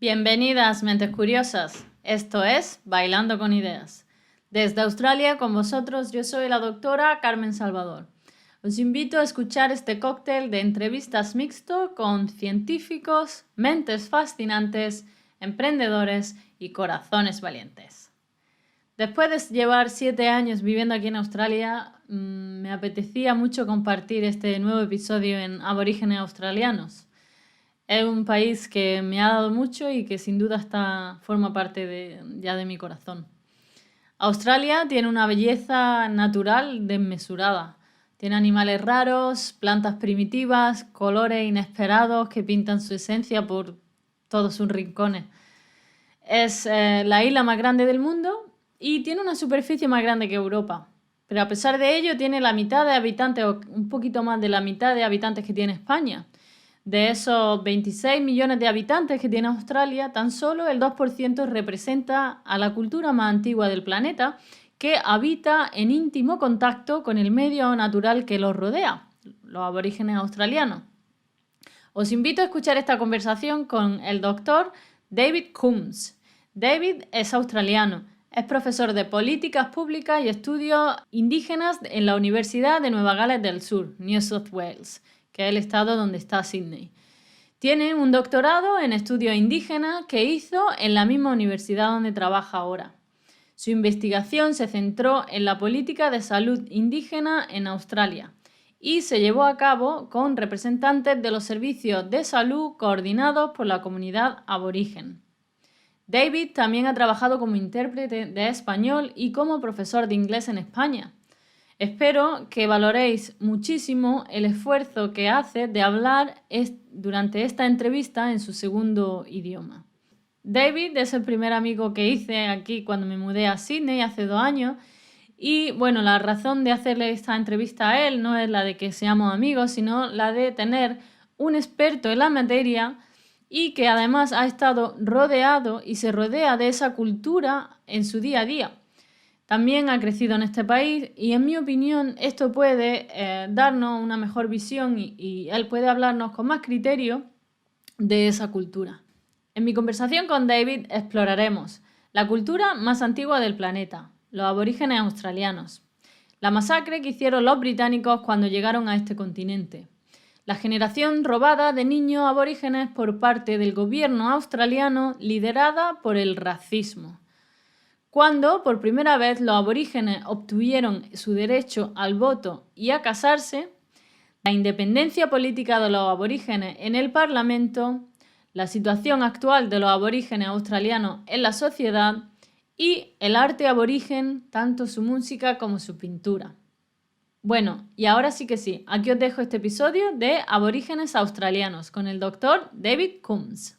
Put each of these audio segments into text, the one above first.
Bienvenidas, mentes curiosas. Esto es Bailando con Ideas. Desde Australia, con vosotros, yo soy la doctora Carmen Salvador. Os invito a escuchar este cóctel de entrevistas mixto con científicos, mentes fascinantes, emprendedores y corazones valientes. Después de llevar 7 años viviendo aquí en Australia, me apetecía mucho compartir este nuevo episodio en Aborígenes Australianos. Es un país que me ha dado mucho y que sin duda forma parte ya de mi corazón. Australia tiene una belleza natural desmesurada. Tiene animales raros, plantas primitivas, colores inesperados que pintan su esencia por todos sus rincones. Es la isla más grande del mundo y tiene una superficie más grande que Europa. Pero a pesar de ello tiene la mitad de habitantes, o un poquito más de la mitad de habitantes que tiene España. De esos 26 millones de habitantes que tiene Australia, tan solo el 2% representa a la cultura más antigua del planeta, que habita en íntimo contacto con el medio natural que los rodea, los aborígenes australianos. Os invito a escuchar esta conversación con el doctor David Coombs. David es australiano, es profesor de políticas públicas y estudios indígenas en la Universidad de Nueva Gales del Sur, New South Wales, que es el estado donde está Sydney. Tiene un doctorado en estudios indígenas que hizo en la misma universidad donde trabaja ahora. Su investigación se centró en la política de salud indígena en Australia y se llevó a cabo con representantes de los servicios de salud coordinados por la comunidad aborigen. David también ha trabajado como intérprete de español y como profesor de inglés en España. Espero que valoréis muchísimo el esfuerzo que hace de hablar durante esta entrevista en su segundo idioma. David es el primer amigo que hice aquí cuando me mudé a Sydney hace 2 años y bueno, la razón de hacerle esta entrevista a él no es la de que seamos amigos, sino la de tener un experto en la materia y que además ha estado rodeado y se rodea de esa cultura en su día a día. También ha crecido en este país y en mi opinión esto puede darnos una mejor visión y él puede hablarnos con más criterio de esa cultura. En mi conversación con David exploraremos la cultura más antigua del planeta, los aborígenes australianos, la masacre que hicieron los británicos cuando llegaron a este continente, la generación robada de niños aborígenes por parte del gobierno australiano liderada por el racismo, cuando por primera vez los aborígenes obtuvieron su derecho al voto y a casarse, la independencia política de los aborígenes en el Parlamento, la situación actual de los aborígenes australianos en la sociedad y el arte aborigen, tanto su música como su pintura. Bueno, y ahora sí que sí, aquí os dejo este episodio de Aborígenes Australianos con el doctor David Coombs.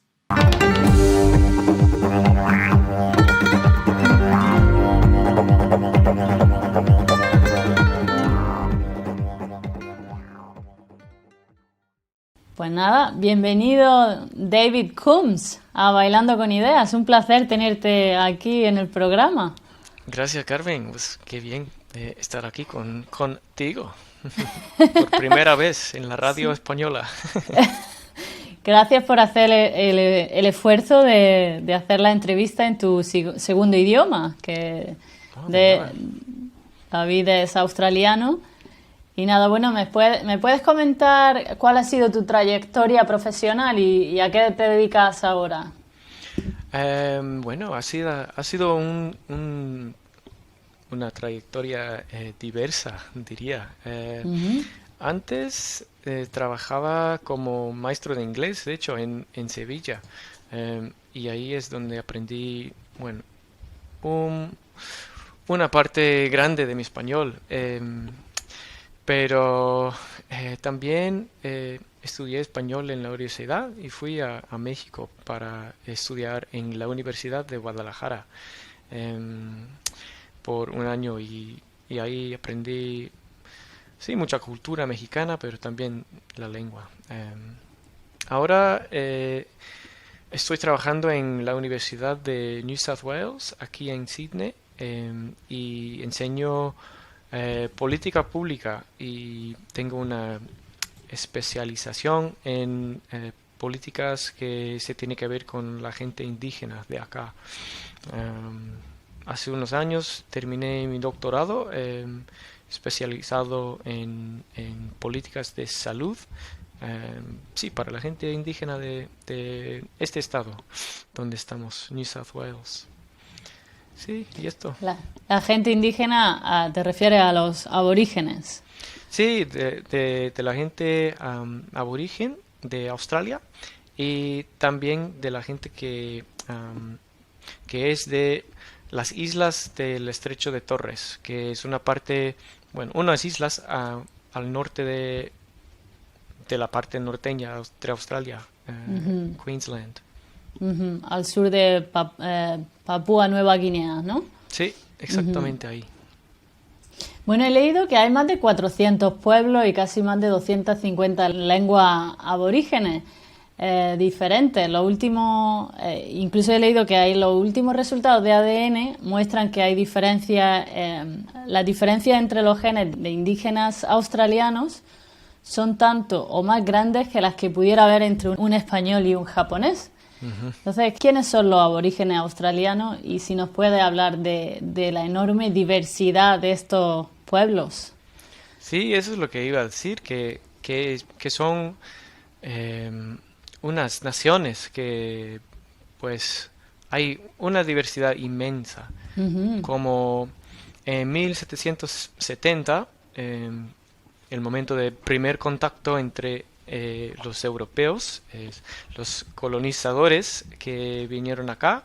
Pues nada, bienvenido David Coombs a Bailando con Ideas. Un placer tenerte aquí en el programa. Gracias, Carmen. Pues qué bien estar aquí contigo. Por primera vez en la radio española. Gracias por hacer el esfuerzo de hacer la entrevista en tu segundo idioma, que David es australiano. Y nada, bueno, ¿me puedes comentar cuál ha sido tu trayectoria profesional y a qué te dedicas ahora? Bueno, ha sido una trayectoria diversa, diría. Antes trabajaba como maestro de inglés, de hecho, en Sevilla. Y ahí es donde aprendí, bueno, una parte grande de mi español. Pero también estudié español en la universidad y fui a México para estudiar en la Universidad de Guadalajara por 1 año y ahí aprendí, sí, mucha cultura mexicana, pero también la lengua. Ahora estoy trabajando en la Universidad de New South Wales, aquí en Sydney, y enseño política pública y tengo una especialización en políticas que se tiene que ver con la gente indígena de acá. Hace unos años terminé mi doctorado especializado en políticas de salud, sí, para la gente indígena de este estado donde estamos, New South Wales. Sí, y esto. La gente indígena, te refieres a los aborígenes. Sí, de la gente aborigen de Australia y también de la gente que es de las islas del Estrecho de Torres, que es una parte, bueno, unas islas al norte de la parte norteña de Australia, Queensland. Al sur de Papúa Nueva Guinea, ¿no? Sí, exactamente ahí. Bueno, he leído que hay más de 400 pueblos y casi más de 250 lenguas aborígenes diferentes. Los últimos, incluso he leído que los últimos resultados de ADN muestran que hay diferencias, las diferencias entre los genes de indígenas australianos son tanto o más grandes que las que pudiera haber entre un español y un japonés. Entonces, ¿quiénes son los aborígenes australianos? Y si nos puede hablar de la enorme diversidad de estos pueblos. Sí, eso es lo que iba a decir, que son unas naciones que pues hay una diversidad inmensa. Como en 1770, el momento de primer contacto entre los europeos, los colonizadores que vinieron acá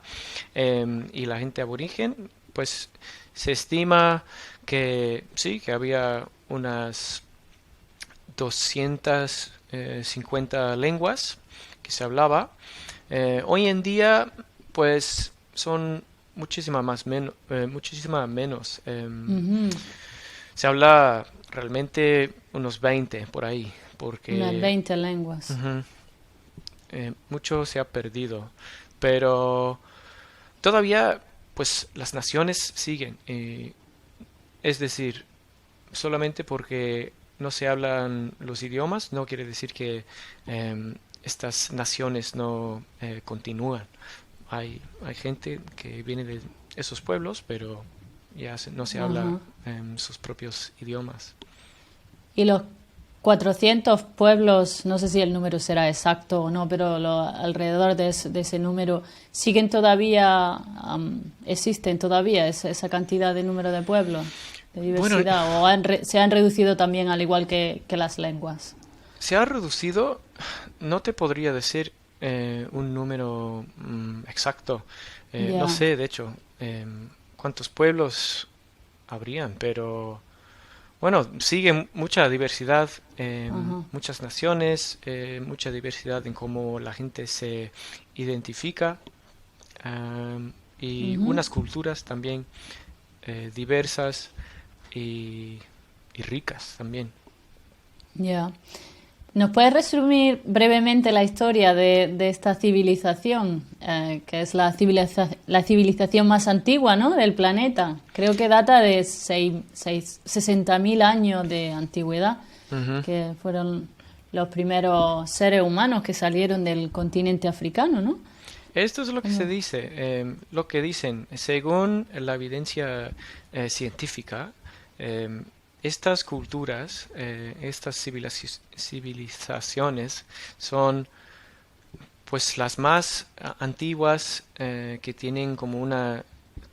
y la gente aborigen, pues se estima que sí, que había unas 250 lenguas que se hablaba. Hoy en día, pues son muchísima menos. Se habla realmente unos 20 por ahí, porque Unas 20 lenguas. mucho se ha perdido, pero todavía, pues las naciones siguen. Es decir, solamente porque no se hablan los idiomas, no quiere decir que estas naciones no continúan. Hay gente que viene de esos pueblos, pero ya no se habla sus propios idiomas. Y los 400 pueblos, no sé si el número será exacto o no, pero alrededor de ese número, ¿siguen todavía, existen todavía esa cantidad de número de pueblos, de diversidad? Bueno, ¿O se han reducido también al igual que las lenguas? se ha reducido, no te podría decir un número exacto. No sé, de hecho, cuántos pueblos habrían, pero bueno, sigue mucha diversidad, muchas naciones, mucha diversidad en cómo la gente se identifica y unas culturas también diversas y ricas también. Ya. ¿Nos puedes resumir brevemente la historia de esta civilización, que es la civilización más antigua, ¿no?, del planeta? Creo que data de 60.000 años de antigüedad, que fueron los primeros seres humanos que salieron del continente africano, ¿no? Esto es lo que se dice, lo que dicen, según la evidencia científica. Estas culturas, estas civilizaciones son pues las más antiguas que tienen como una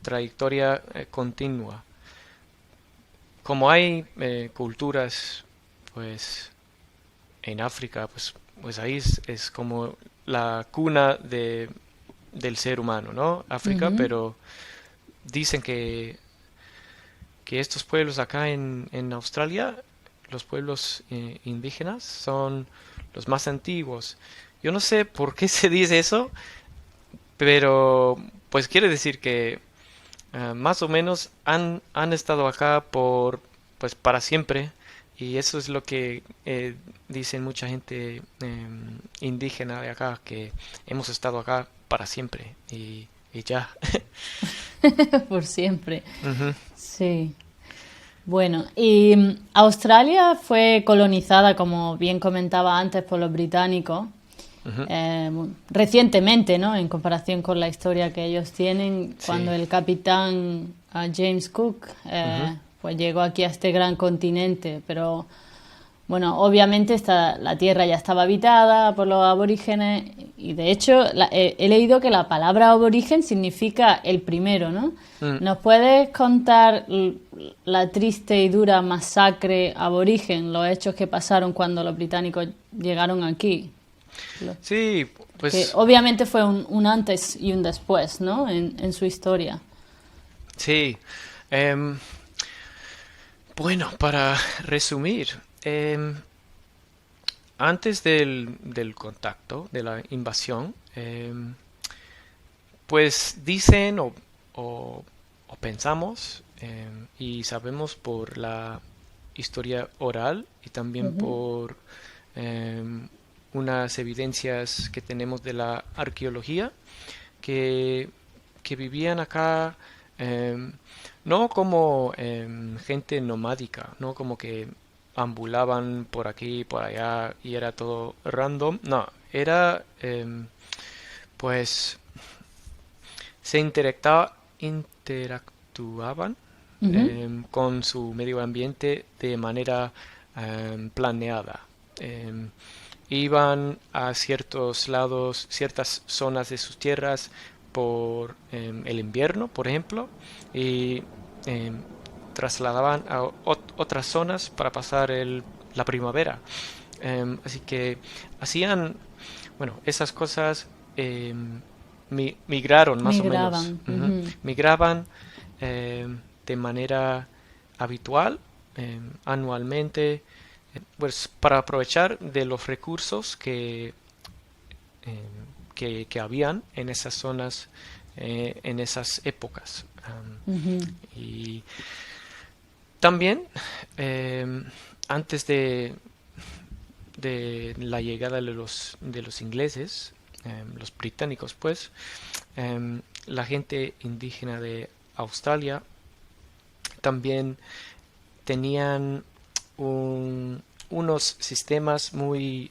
trayectoria continua. Como hay culturas pues en África, pues ahí es como la cuna del ser humano, ¿no? África, pero dicen que estos pueblos acá en Australia, los pueblos indígenas, son los más antiguos. Yo no sé por qué se dice eso, pero pues quiere decir que más o menos han estado acá pues para siempre, y eso es lo que dicen mucha gente indígena de acá, que hemos estado acá para siempre y ya. Por siempre. Sí. Bueno, y Australia fue colonizada, como bien comentaba antes, por los británicos. Ujú. recientemente, ¿no? En comparación con la historia que ellos tienen, Sí. cuando el capitán James Cook Ujú. pues llegó aquí a este gran continente, pero bueno, obviamente la tierra ya estaba habitada por los aborígenes y de hecho he leído que la palabra aborigen significa el primero, ¿no? Mm. ¿Nos puedes contar la triste y dura masacre aborigen, los hechos que pasaron cuando los británicos llegaron aquí? Lo- Sí, Que pues obviamente fue un antes y un después, ¿no? En su historia. sí. Em, bueno, para resumir, antes del contacto, de la invasión, pues dicen o- o pensamos y sabemos por la historia oral y también Ujú, por em, unas evidencias que tenemos de la arqueología que, que vivían acá em, no como gente nomádica, no como que ambulaban por aquí y por allá y era todo random, no, era pues se interactuaban ujú. con su medio ambiente de manera planeada. Em, Iban a ciertos lados, ciertas zonas de sus tierras por el invierno, por ejemplo, y em, trasladaban a otras zonas para pasar la primavera. Así que hacían, bueno, esas cosas migraron más o menos. Migraban. Ujú. Ujú, Migraban de manera habitual, anualmente, pues para aprovechar de los recursos eh, que habían en esas zonas, en esas épocas. ujú. Y también, eh, antes de la llegada de los ingleses, los británicos, pues, la gente indígena de Australia también tenían unos sistemas muy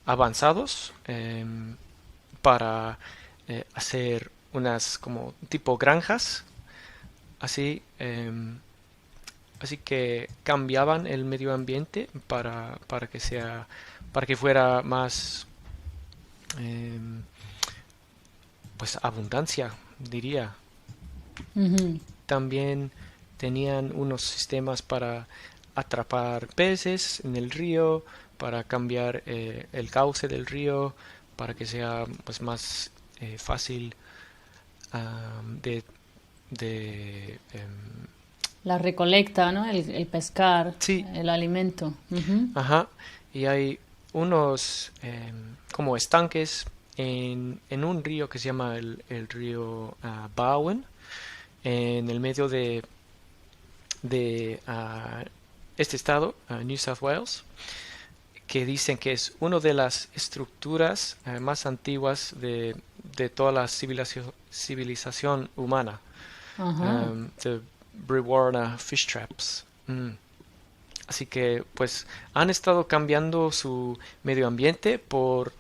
avanzados para hacer unas como tipo granjas, así, así que cambiaban el medio ambiente para que sea, para que fuera más, em, pues abundancia, diría. Ujú. También tenían unos sistemas para atrapar peces en el río, para cambiar el cauce del río, para que sea pues más fácil de, de La recolecta, ¿no? El pescar, sí, el alimento. Ujú, ajá, y hay unos como estanques en un río que se llama el río Barwon, en el medio de este estado, New South Wales, que dicen que es una de las estructuras más antiguas de toda la civilización humana, ajá. the Brewarna Fish Traps. Así que pues han estado cambiando su medio ambiente por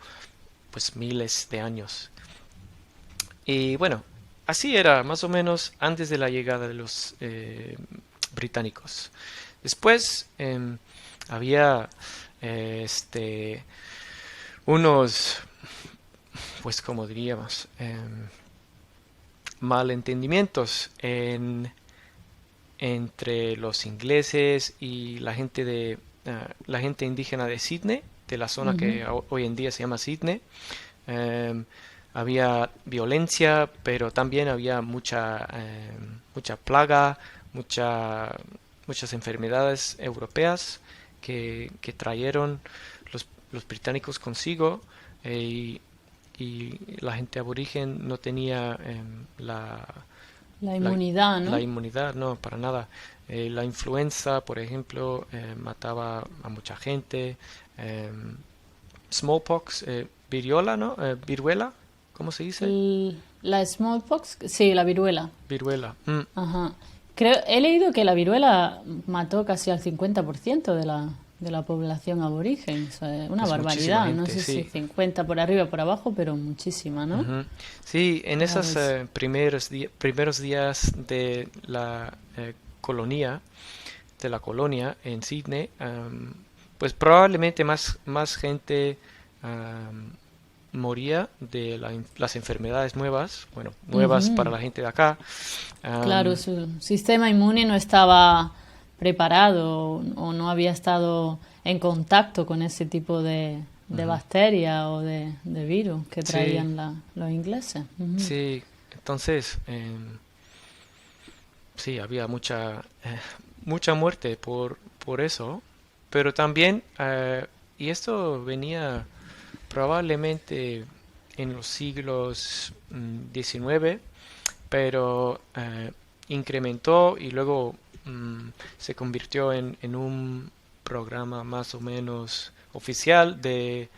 pues miles de años. Y bueno, así era más o menos antes de la llegada de los británicos. Después había este unos, pues como diríamos, malentendimientos entre los ingleses y la gente la gente indígena de Sydney, de la zona Ujú. que hoy en día se llama Sydney. Em, Había violencia, pero también había mucha plaga, mucha, muchas enfermedades europeas que trajeron los británicos consigo y, y la gente aborigen no tenía La la, inmunidad, la ¿no? inmunidad, no, para nada. La influenza, por ejemplo, mataba a mucha gente. em, Smallpox, viruela, ¿no? Viruela, ¿cómo se dice? La smallpox, sí, la viruela. Viruela. Ajá. He leído que la viruela mató casi al 50% de de la población aborigen. O sea, una Es muchísima barbaridad. No gente, sé si sí. 50 por arriba o por abajo, pero muchísima, ¿no? Ujú. Sí, en Cada esos vez. primeros días de la colonia en Sydney, pues probablemente más gente am, moría de las enfermedades nuevas, bueno, nuevas para Ujú. la gente de acá. Claro, Am, su sistema inmune no estaba preparado o no había estado en contacto con ese tipo de ujú. bacteria o de virus que Sí, traían los ingleses. Ujú. sí, entonces, sí, había mucha muerte por eso, pero también, y esto venía probablemente en los siglos XIX, pero incrementó y luego se convirtió en un programa más o menos oficial de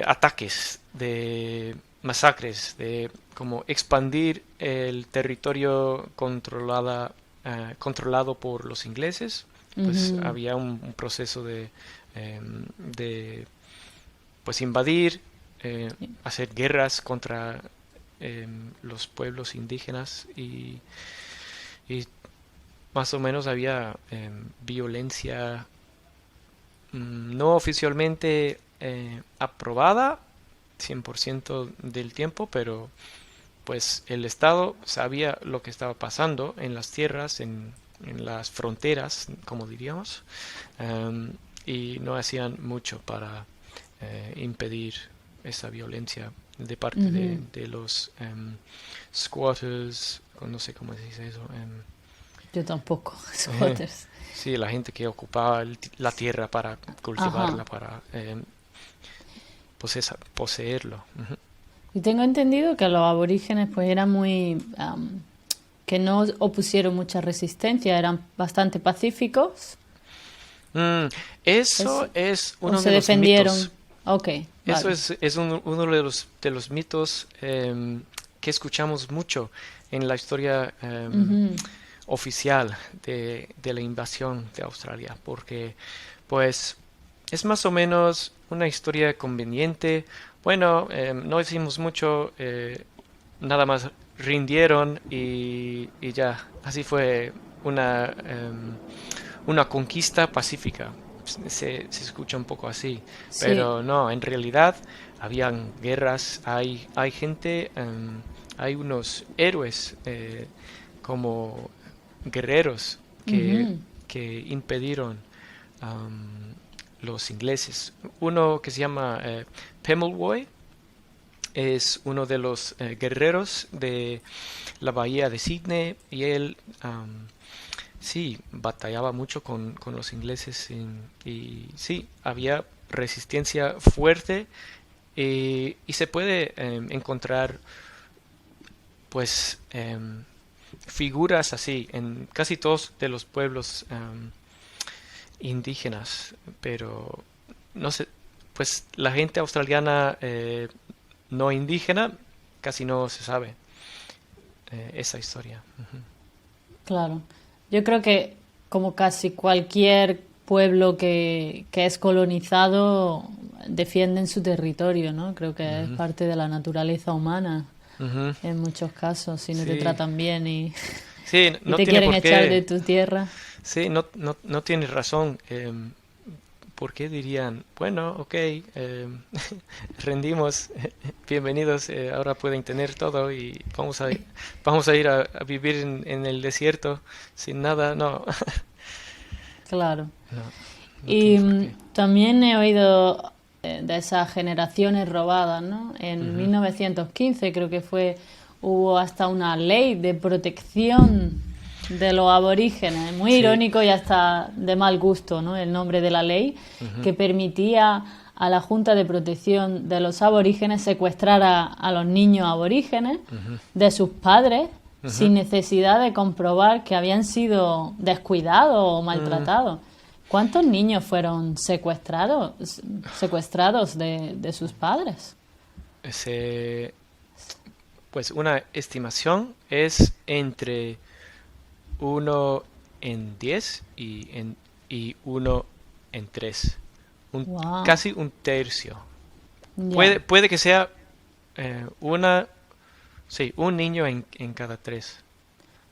ataques, de masacres, de como expandir el territorio controlado por los ingleses. Pues Ujú. había un proceso de pues invadir, hacer guerras contra los pueblos indígenas y más o menos había violencia no oficialmente aprobada 100% del tiempo, pero pues el Estado sabía lo que estaba pasando en las tierras, en las fronteras, como diríamos, y no hacían mucho para impedir esa violencia de parte Ujú. de los squatters, no sé cómo se dice eso. Yo tampoco, Eh, squatters. sí, la gente que ocupaba la tierra para Ajá. cultivarla, para poseerlo. Ujú. Y tengo entendido que los aborígenes pues eran muy... que no opusieron mucha resistencia, eran bastante pacíficos. Mm, Es, eso es o uno se de los mitos. defendieron. Ok, Eso vale. es uno de los mitos que escuchamos mucho en la historia Ujú. oficial de la invasión de Australia, porque pues es más o menos una historia conveniente. Bueno, no hicimos mucho, nada más rindieron y ya, así fue una conquista pacífica. Se escucha un poco así, Sí. pero no, en realidad habían guerras, hay gente, hay unos héroes como guerreros Ujú. que impidieron los ingleses. Uno que se llama Pemulwuy es uno de los guerreros de la bahía de Sydney y él sí batallaba mucho con los ingleses y sí había resistencia fuerte y se puede encontrar pues figuras así en casi todos de los pueblos indígenas, pero no sé, pues la gente australiana no indígena casi no se sabe esa historia. Ujú. Claro. Yo creo que como casi cualquier pueblo que es colonizado, defienden su territorio, ¿no? Creo que es Ujú. parte de la naturaleza humana Ujú. en muchos casos, si no te Sí, tratan bien sí, y no te tiene quieren por echar qué, de tu tierra. sí, no tienes razón. ¿Por qué dirían, bueno, ok, rendimos, bienvenidos, ahora pueden tener todo y vamos a ir a vivir en el desierto sin nada? No, Claro. no, no Y tiene por qué. también he oído de esas generaciones robadas, ¿no? En Ujú. 1915 creo que fue, hubo hasta una ley de protección de los aborígenes, muy Sí, irónico y hasta de mal gusto, ¿no? El nombre de la ley, ujú, que permitía a la Junta de Protección de los Aborígenes secuestrar a los niños aborígenes ujú, de sus padres ujú. sin necesidad de comprobar que habían sido descuidados o Mm, maltratados. ¿Cuántos niños fueron secuestrados de sus padres? ese, pues una estimación es entre uno en 10 y uno en tres. Wow. Casi un tercio. Ya. Puede que sea eh, una, sí, un niño en cada tres.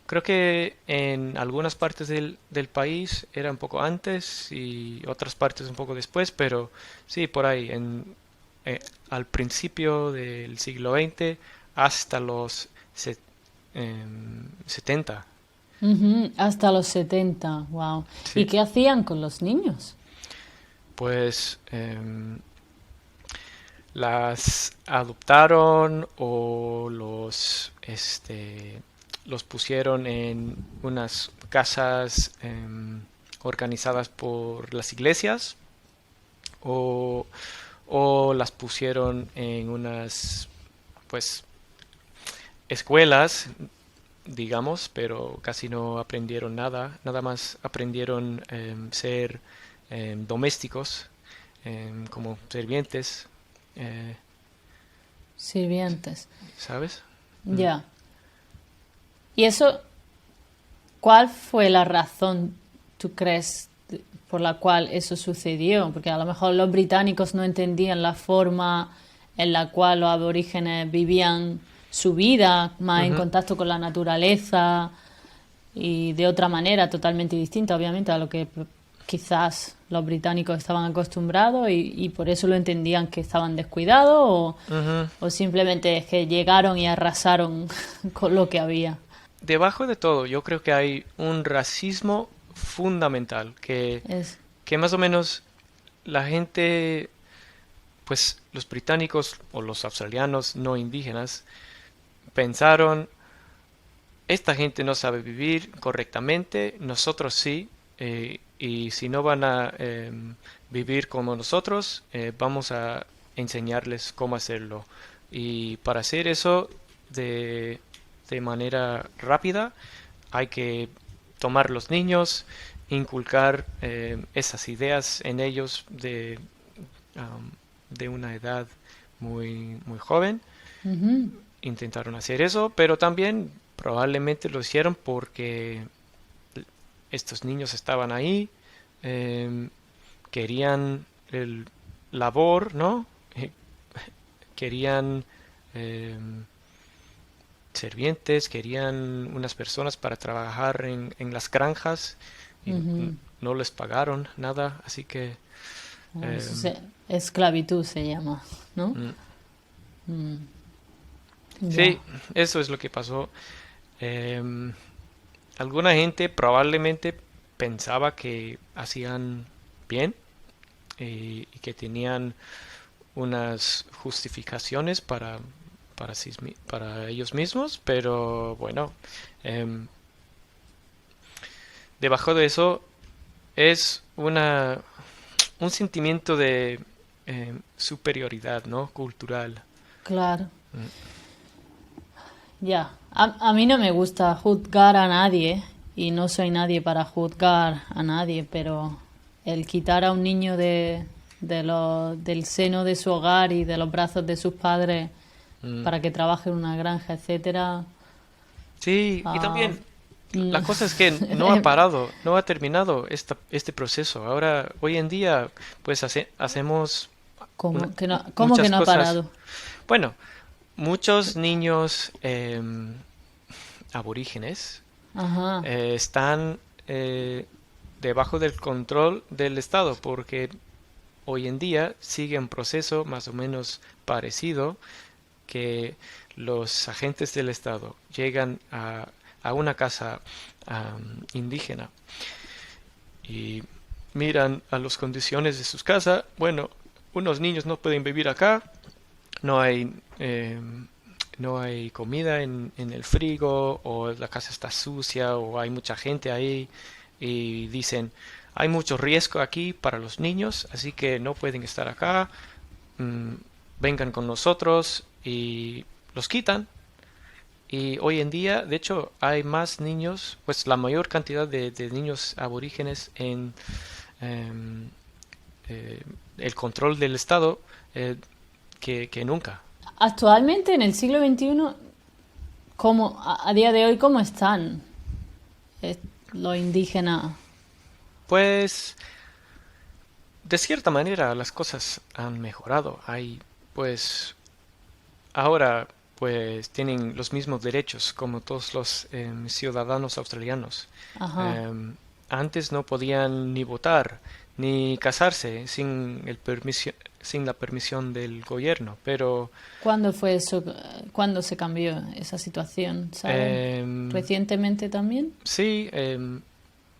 Creo que en algunas partes del país era un poco antes y otras partes un poco después, pero sí, por ahí, eh, al principio del siglo XX hasta los 70. Ujú, hasta los 70. Wow. ¿Y Sí, qué hacían con los niños? pues las adoptaron o los pusieron en unas casas organizadas por las iglesias o, o las pusieron en unas, pues, escuelas, digamos, pero casi no aprendieron nada, nada más aprendieron ser domésticos, como servientes, eh, Sirvientes. ¿sabes? Mm. Ya. ¿Y eso, cuál fue la razón, tú crees, por la cual eso sucedió? Porque a lo mejor los británicos no entendían la forma en la cual los aborígenes vivían su vida, más en Ujú. contacto con la naturaleza y de otra manera totalmente distinta, obviamente, a lo que quizás los británicos estaban acostumbrados y por eso lo entendían que estaban descuidados Ujú. o simplemente es que llegaron y arrasaron con lo que había. Debajo de todo, yo creo que hay un racismo fundamental Es, que más o menos la gente, pues los británicos o los australianos no indígenas, pensaron, esta gente no sabe vivir correctamente, nosotros sí, y si no van a vivir como nosotros, vamos a enseñarles cómo hacerlo. Y para hacer eso de, de manera rápida, hay que tomar los niños, inculcar esas ideas en ellos de una edad muy joven. ujú, Intentaron hacer eso, pero también probablemente lo hicieron porque estos niños estaban ahí, eh, querían el labor, ¿no? Eh, Querían eh, servientes, querían unas personas para trabajar en las granjas y ujú. no les pagaron nada, así que Ah, eh, eso esclavitud se llama, ¿no? mm, Mm, ya, sí, eso es lo que pasó. Em, Alguna gente probablemente pensaba que hacían bien y que tenían unas justificaciones para ellos mismos, pero bueno, em, debajo de eso es un sentimiento de superioridad, ¿no? Cultural. claro. Mm. Ya. A mí no me gusta juzgar a nadie y no soy nadie para juzgar a nadie, pero el quitar a un niño del seno de su hogar y de los brazos de sus padres Mm. para que trabaje en una granja, etcétera. Sí, y ah, también la mm, cosa es que no ha parado, no ha terminado este proceso. Ahora, hoy en día, pues hacemos ¿cómo que muchas no ha cosas. parado? Bueno, muchos niños aborígenes Ajá. están eh, debajo del control del Estado porque hoy en día sigue un proceso más o menos parecido que los agentes del Estado llegan a una casa indígena y miran a las condiciones de sus casas. Bueno, unos niños no pueden vivir acá, no hay, no hay comida en el frigo, o la casa está sucia, o hay mucha gente ahí, y dicen, hay mucho riesgo aquí para los niños, así que no pueden estar acá, mm, vengan con nosotros, y los quitan. Y hoy en día, de hecho, hay más niños, pues la mayor cantidad de niños aborígenes en em, eh, el control del Estado que nunca. Actualmente, en el siglo XXI, a día de hoy, ¿cómo están eh, los indígenas? Pues de cierta manera las cosas han mejorado. Pues, ahora, pues tienen los mismos derechos como todos los ciudadanos australianos. Ajá. Em, Antes no podían ni votar ni casarse sin la permisión del gobierno, pero ¿Cuándo fue eso? ¿Cuándo se cambió esa situación? ¿Sabes? em, ¿Recientemente también? sí,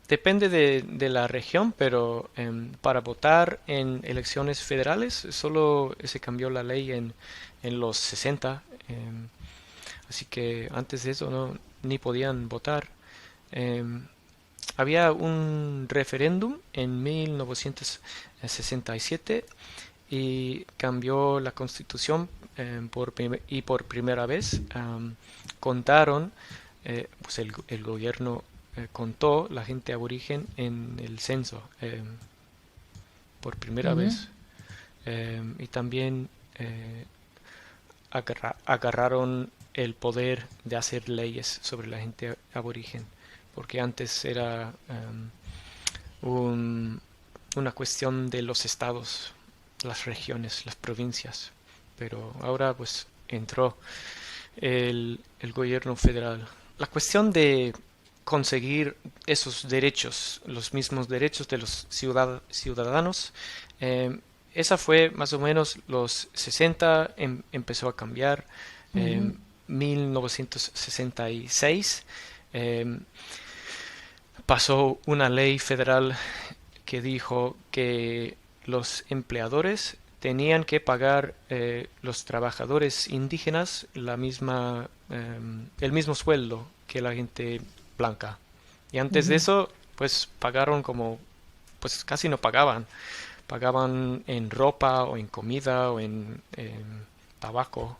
depende de la región, pero para votar en elecciones federales solo se cambió la ley en los 60, así que antes de eso no, ni podían votar. Em, Había un referéndum en 1967 y cambió la constitución, y por primera vez contaron, pues el gobierno contó la gente aborigen en el censo, por primera Ujú. vez. Y también agarraron el poder de hacer leyes sobre la gente aborigen, porque antes era un- una cuestión de los estados, las regiones, las provincias, pero ahora pues entró el gobierno federal. La cuestión de conseguir esos derechos, los mismos derechos de los ciudadanos, eh, esa fue más o menos los 60, empezó a cambiar. Ujú. 1966 eh, pasó una ley federal que dijo que los empleadores tenían que pagar los trabajadores indígenas el mismo sueldo que la gente blanca. Y antes de Ujú. eso, pues pagaron pues casi no pagaban. Pagaban en ropa o en comida o en tabaco,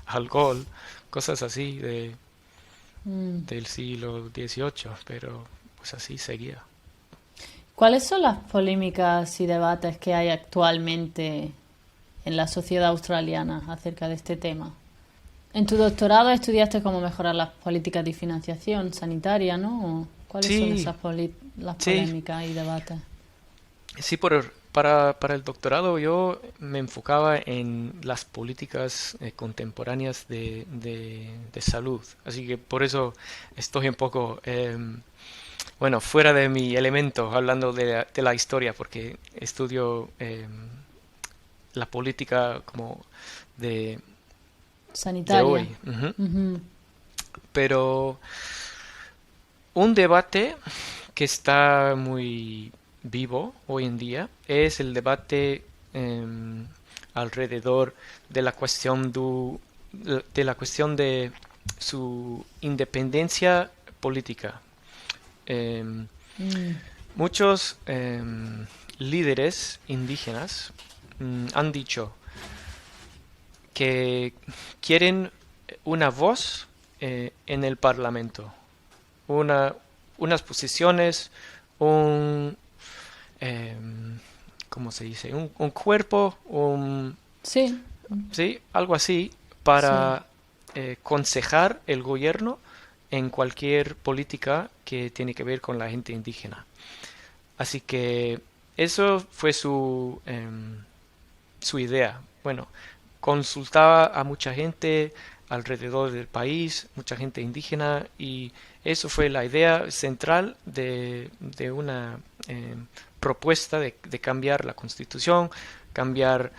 alcohol, cosas así Mm. del siglo XVIII, pero pues así seguía. ¿Cuáles son las polémicas y debates que hay actualmente en la sociedad australiana acerca de este tema? En tu doctorado estudiaste cómo mejorar las políticas de financiación sanitaria, ¿no? ¿O ¿cuáles son Sí, esas las sí, polémicas y debates? sí, para el doctorado yo me enfocaba en las políticas contemporáneas de salud, así que por eso estoy un poco, bueno, fuera de mi elemento hablando de la historia, porque estudio la política como de, de Sanitaria. hoy. Ujú. Ujú. Pero un debate que está muy vivo hoy en día es el debate alrededor de la cuestión de su independencia política. Em, Mm. Muchos líderes indígenas han dicho que quieren una voz en el Parlamento, una, unas posiciones, un, eh, ¿cómo se dice? Un cuerpo, Sí, ¿sí? Algo así sí. para aconsejar el gobierno en cualquier política que tiene que ver con la gente indígena. Así que eso fue su idea. Bueno, consultaba a mucha gente alrededor del país, mucha gente indígena, y eso fue la idea central de una propuesta de cambiar la constitución, cambiar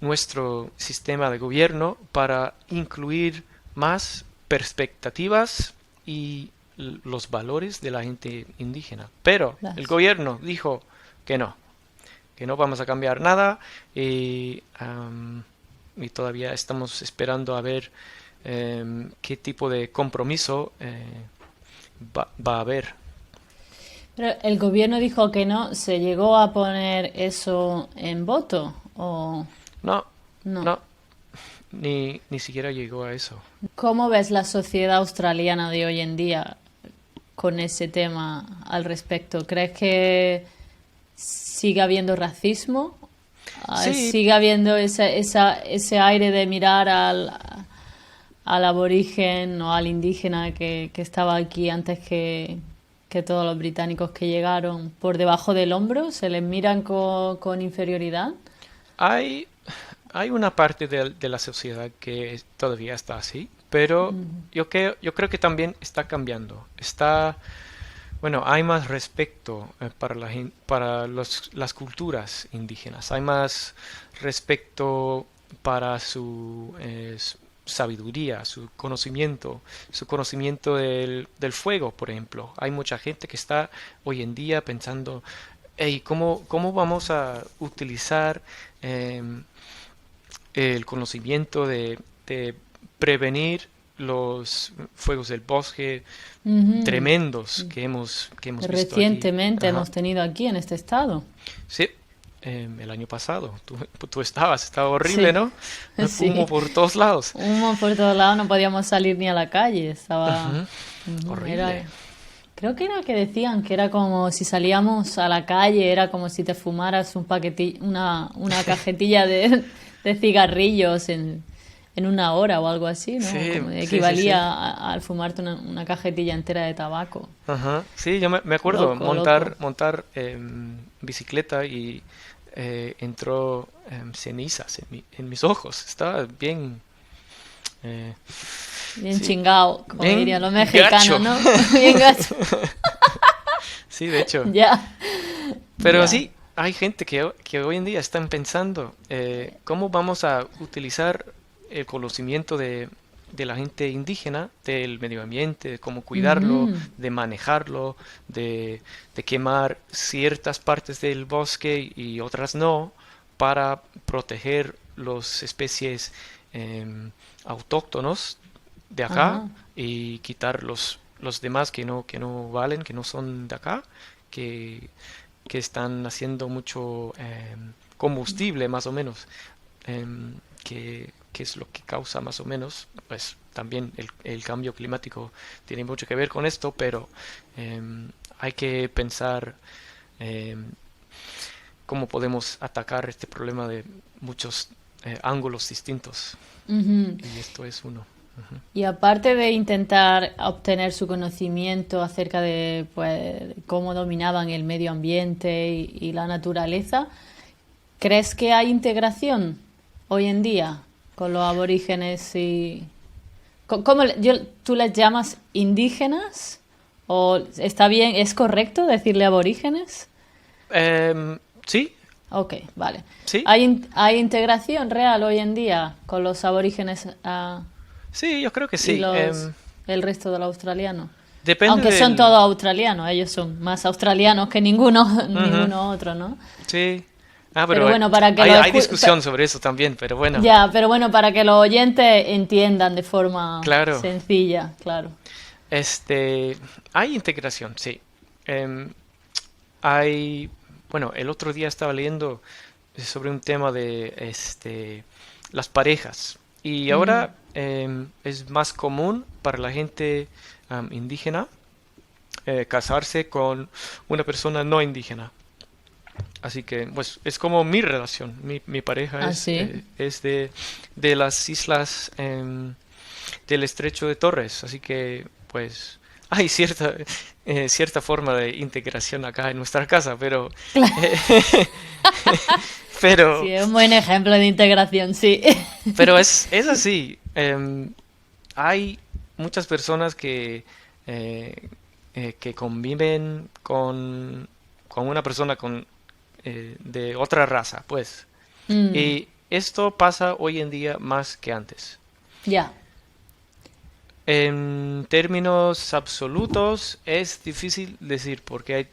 nuestro sistema de gobierno para incluir más perspectivas y los valores de la gente indígena. Pero el Las. gobierno dijo que no vamos a cambiar nada y todavía estamos esperando a ver qué tipo de compromiso va a haber. Pero el gobierno dijo que no. ¿Se llegó a poner eso en voto o No, no? no, ni siquiera llegó a eso. ¿Cómo ves la sociedad australiana de hoy en día con ese tema al respecto? ¿Crees que sigue habiendo racismo? Sí, ¿Sigue habiendo ese aire de mirar al aborigen o al indígena que estaba aquí antes que que todos los británicos que llegaron por debajo del hombro se les miran con inferioridad. Hay, hay una parte de la sociedad que todavía está así, pero yo creo que también está cambiando. Bueno, hay más respeto para para las culturas indígenas. Hay más respeto para su sabiduría, su conocimiento del fuego, por ejemplo. Hay mucha gente que está hoy en día pensando, hey, ¿cómo vamos a utilizar em, el conocimiento de prevenir los fuegos del bosque Ujú. tremendos que hemos visto aquí? Recientemente Ajá. hemos tenido aquí en este estado. Sí, el año pasado. Tú estaba horrible, Sí, ¿no? Humo sí. por todos lados. Humo por todos lados, no podíamos salir ni a la calle. Estaba. Ujú. Ujú, Horrible. creo que era que decían que era como si salíamos a la calle, era como si te fumaras un paquetillo, una cajetilla de cigarrillos en una hora o algo así, ¿no? Sí, Como sí, sí, sí. equivalía al fumarte una cajetilla entera de tabaco. Ajá. Sí, yo me acuerdo Loco, loco. montar bicicleta y entró cenizas en mis ojos. Estaba bien, eh, Bien sí, chingao, como dirían bien los mexicanos, gacho. ¿no? Bien gacho. Sí, de hecho. Ya, Pero ya. sí, hay gente que hoy en día están pensando cómo vamos a utilizar el conocimiento de la gente indígena, del medio ambiente, de cómo cuidarlo, Ujú. de manejarlo, de quemar ciertas partes del bosque y otras no, para proteger las especies autóctonos de acá Ajá. y quitar los demás que no valen, que no son de acá, que que están haciendo mucho combustible más o menos, que es lo que causa más o menos, pues también el cambio climático tiene mucho que ver con esto, pero hay que pensar eh, cómo podemos atacar este problema de muchos ángulos distintos, Ujú. y esto es uno. Ujú. Y aparte de intentar obtener su conocimiento acerca de pues, cómo dominaban el medio ambiente y la naturaleza, ¿crees que hay integración hoy en día con los aborígenes y tú les llamas indígenas? ¿O está bien, es correcto decirle aborígenes? Sí, Ok, vale. sí, ¿Hay integración real hoy en día con los aborígenes sí, yo creo que y sí. el resto de los australianos? Depende Aunque son del... todos australianos, ellos son más australianos que ninguno, Ujú. ninguno otro, ¿no? Sí. Ah, Pero pero bueno, para que hay discusión sobre eso también, pero bueno, ya, pero bueno, para que los oyentes entiendan de forma claro. sencilla, claro. Este, hay integración, sí. Em, hay, bueno, el otro día estaba leyendo sobre un tema de las parejas y Mm, ahora es más común para la gente indígena casarse con una persona no indígena. Así que, pues, es como mi relación. Mi pareja así. es de las islas del Estrecho de Torres. Así que, pues, hay cierta forma de integración acá en nuestra casa, eh, Sí, pero, es un buen ejemplo de integración, sí. pero es así. Hay muchas personas que conviven con una persona de otra raza, pues. Mm, Y esto pasa hoy en día más que antes. ya. En términos absolutos es difícil decir porque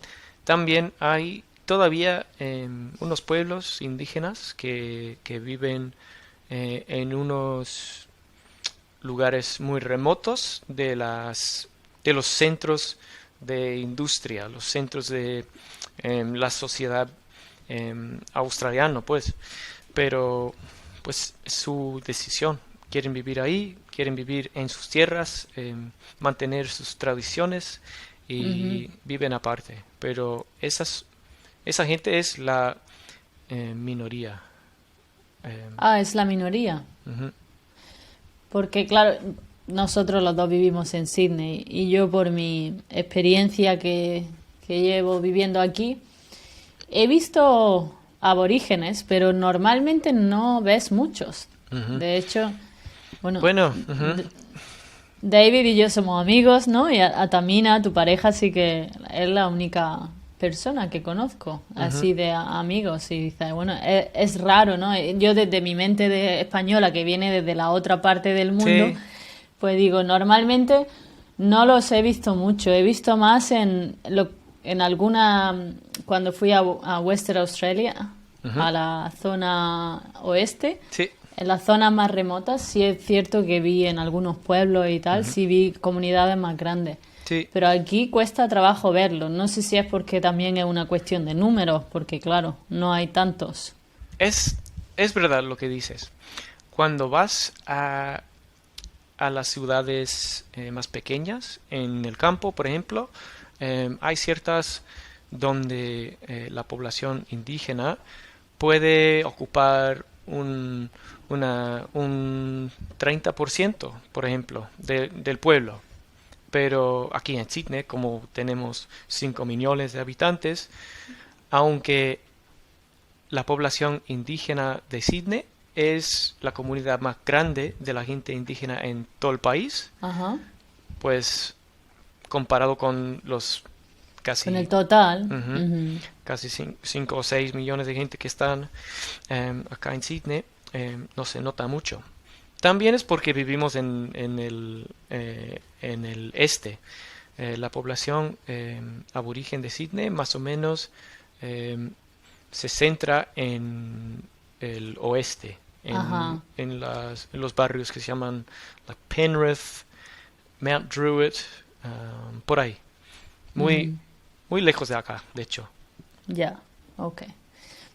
también hay todavía unos pueblos indígenas que viven en unos lugares muy remotos de los centros de industria, los centros de la sociedad australiana, pues. Pero pues es su decisión. Quieren vivir ahí, quieren vivir en sus tierras, mantener sus tradiciones Ujú. y viven aparte. Pero esa gente es la minoría. Eh, Ah, es la minoría. Ujú. Porque, claro, nosotros los dos vivimos en Sydney y yo por mi experiencia que llevo viviendo aquí, he visto aborígenes, pero normalmente no ves muchos. Ujú. De hecho, bueno, Bueno, ujú, David y yo somos amigos, ¿no? Y a Tamina, tu pareja, sí que es la única persona que conozco, ujú. así de amigos. Y dices, bueno, es raro, ¿no? Yo desde mi mente de española, que viene desde la otra parte del mundo, Sí, pues digo, normalmente no los he visto mucho. He visto más en alguna, cuando fui a Western Australia, ujú, a la zona oeste. sí, En las zonas más remotas sí es cierto que vi en algunos pueblos y tal, ujú, sí vi comunidades más grandes. sí. Pero aquí cuesta trabajo verlo. No sé si es porque también es una cuestión de números, porque claro, no hay tantos. Es, es verdad lo que dices. Cuando vas a las ciudades más pequeñas, en el campo, por ejemplo, hay ciertas donde la población indígena puede ocupar un 30%, por ejemplo, del pueblo. Pero aquí en Sydney, como tenemos 5 millones de habitantes, aunque la población indígena de Sydney es la comunidad más grande de la gente indígena en todo el país, Ajá. pues comparado con los Con el casi, total. ujú, Ujú. casi 5 o 6 millones de gente que están acá en Sydney, no se nota mucho. También es porque vivimos en el este. La población aborigen de Sydney más o menos eh, se centra en el oeste, Ajá. en los barrios que se llaman like Penrith, Mount Druitt, por ahí. Muy, Ujú. muy lejos de acá, de hecho. Ya. Ok.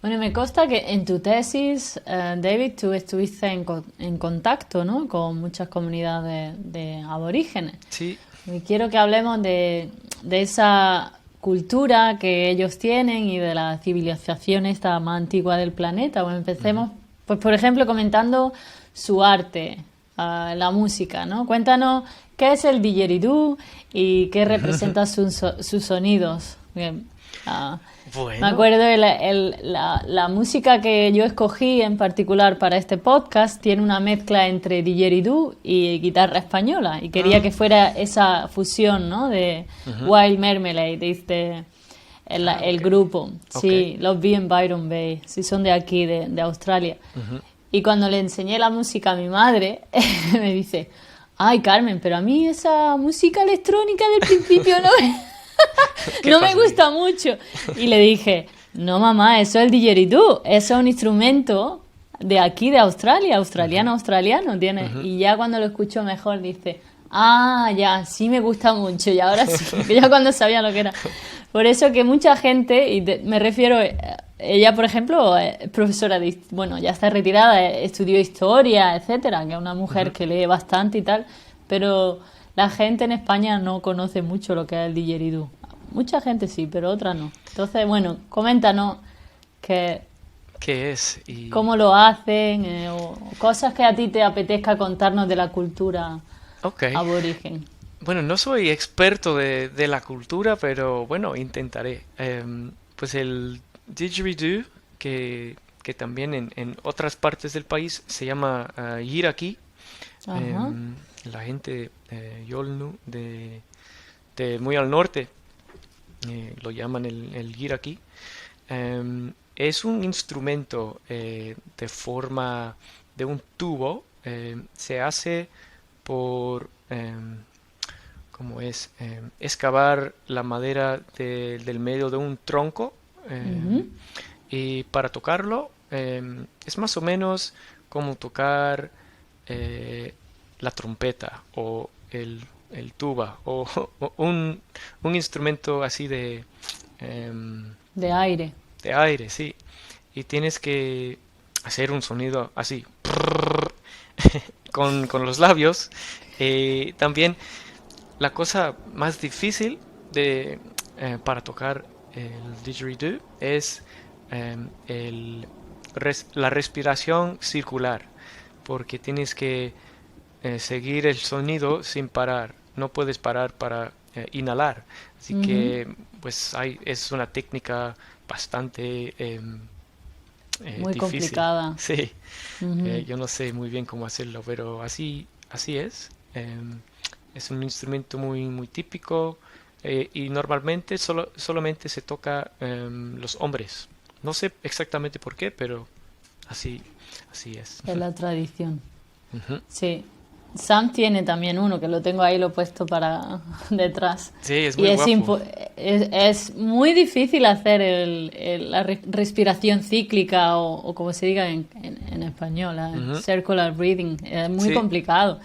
Bueno, me consta que en tu tesis, David, tú estuviste en contacto, ¿no? Con muchas comunidades de aborígenes. Sí. Y quiero que hablemos de esa cultura que ellos tienen y de la civilización esta más antigua del planeta. Bueno, Ujú. empecemos, pues por ejemplo, comentando su arte, la música, ¿no? Cuéntanos qué es el didgeridoo y qué representa sus sonidos. Bien, ah, me Bueno, acuerdo de la música que yo escogí en particular para este podcast tiene una mezcla entre didgeridoo y guitarra española y quería ah, que fuera esa fusión, ¿no? De ujú. Wild Marmalade, dice Ah, el ok, grupo. ok. Sí, los vi en Byron Bay, sí son de aquí, de Australia. Ujú. Y cuando le enseñé la música a mi madre, me dice, ay Carmen, pero a mí esa música electrónica del principio no ¿Qué no me pasa ahí? gusta mucho. Y le dije, no mamá, eso es el didgeridoo, eso es un instrumento de aquí, de Australia, Ujú, australiano tiene. ujú. Y ya cuando lo escucho mejor dice, ah, ya, sí me gusta mucho, y ahora sí, que ya cuando sabía lo que era. Por eso que mucha gente, me refiero, ella por ejemplo, es profesora de, bueno, ya está retirada, estudió historia, etcétera, que es una mujer Ujú. que lee bastante y tal, pero la gente en España no conoce mucho lo que es el didgeridoo. Mucha gente sí, pero otra no. Entonces, bueno, coméntanos que, ¿Qué es? Y, cómo lo hacen o cosas que a ti te apetezca contarnos de la cultura ok. aborigen. Bueno, no soy experto de la cultura, pero bueno, intentaré. Pues el didgeridoo, que también en otras partes del país se llama yiraki. Ajá, La gente Yolnu de muy al norte lo llaman el yiraki. Es un instrumento de forma de un tubo. Se hace por, ¿cómo es? Excavar la madera del medio de un tronco. ujú, Y para tocarlo es más o menos como tocar eh, la trompeta o el tuba o, o un instrumento así em, de aire. de aire, sí. Y tienes que hacer un sonido así con los labios. También la cosa más difícil para tocar el didgeridoo es la respiración circular, porque tienes que seguir el sonido sin parar. No puedes parar para inhalar. Así Ujú. que pues es una técnica bastante Muy difícil. complicada. Sí, Ujú. yo no sé muy bien cómo hacerlo, pero así es. Es un instrumento muy típico y normalmente solamente se toca los hombres. No sé exactamente por qué, pero así, así es. Es la tradición. Ujú. Sí. Sam tiene también uno, que lo tengo ahí, lo he puesto para detrás. Sí, es Y muy guapo. es muy difícil hacer la respiración cíclica o como se diga en español, Ujú. circular breathing. Es muy Sí, complicado.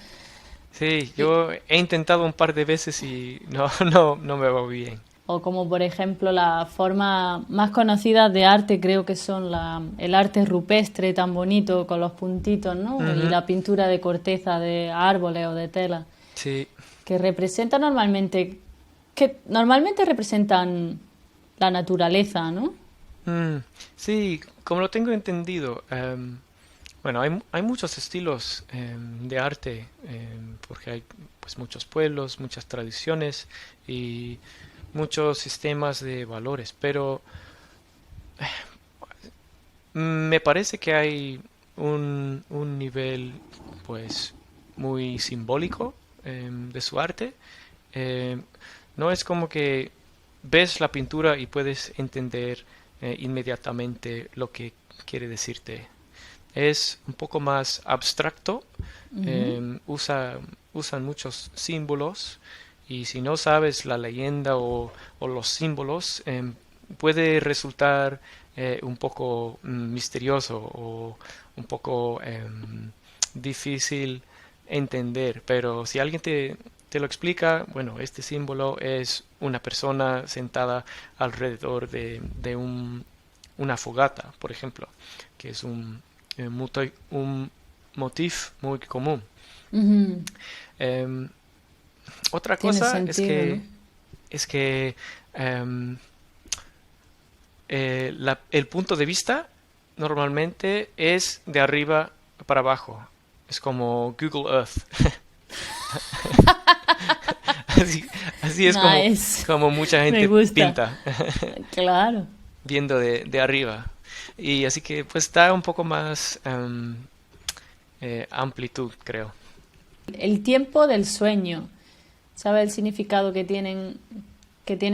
sí, Y- yo he intentado un par de veces y no, no me va bien. o como por ejemplo la forma más conocida de arte creo que son el arte rupestre tan bonito con los puntitos, ¿no? Y Ujú. la pintura de corteza de árboles o de tela. Sí. Que representa normalmente, que normalmente representan la naturaleza, ¿no? Mm, sí, como lo tengo entendido, bueno, hay muchos estilos de arte, porque hay pues muchos pueblos, muchas tradiciones y muchos sistemas de valores, pero me parece que hay un nivel pues muy simbólico de su arte. Em, no es como que ves la pintura y puedes entender inmediatamente lo que quiere decirte. Es un poco más abstracto, Ujú. usan muchos símbolos y si no sabes la leyenda o los símbolos, puede resultar un poco misterioso o un poco difícil entender, pero si alguien te lo explica, bueno, este símbolo es una persona sentada alrededor de una fogata, por ejemplo, que es un motif muy común. Ujú. Em, Otra Tiene cosa sentido, ¿no? es que em, el punto de vista normalmente es de arriba para abajo. Es como Google Earth. Así, así es Nice. como mucha Me gente gusta. pinta, Claro. viendo de arriba. Y así que pues da un poco más amplitud, creo. El tiempo del sueño. ¿Sabe el significado que tiene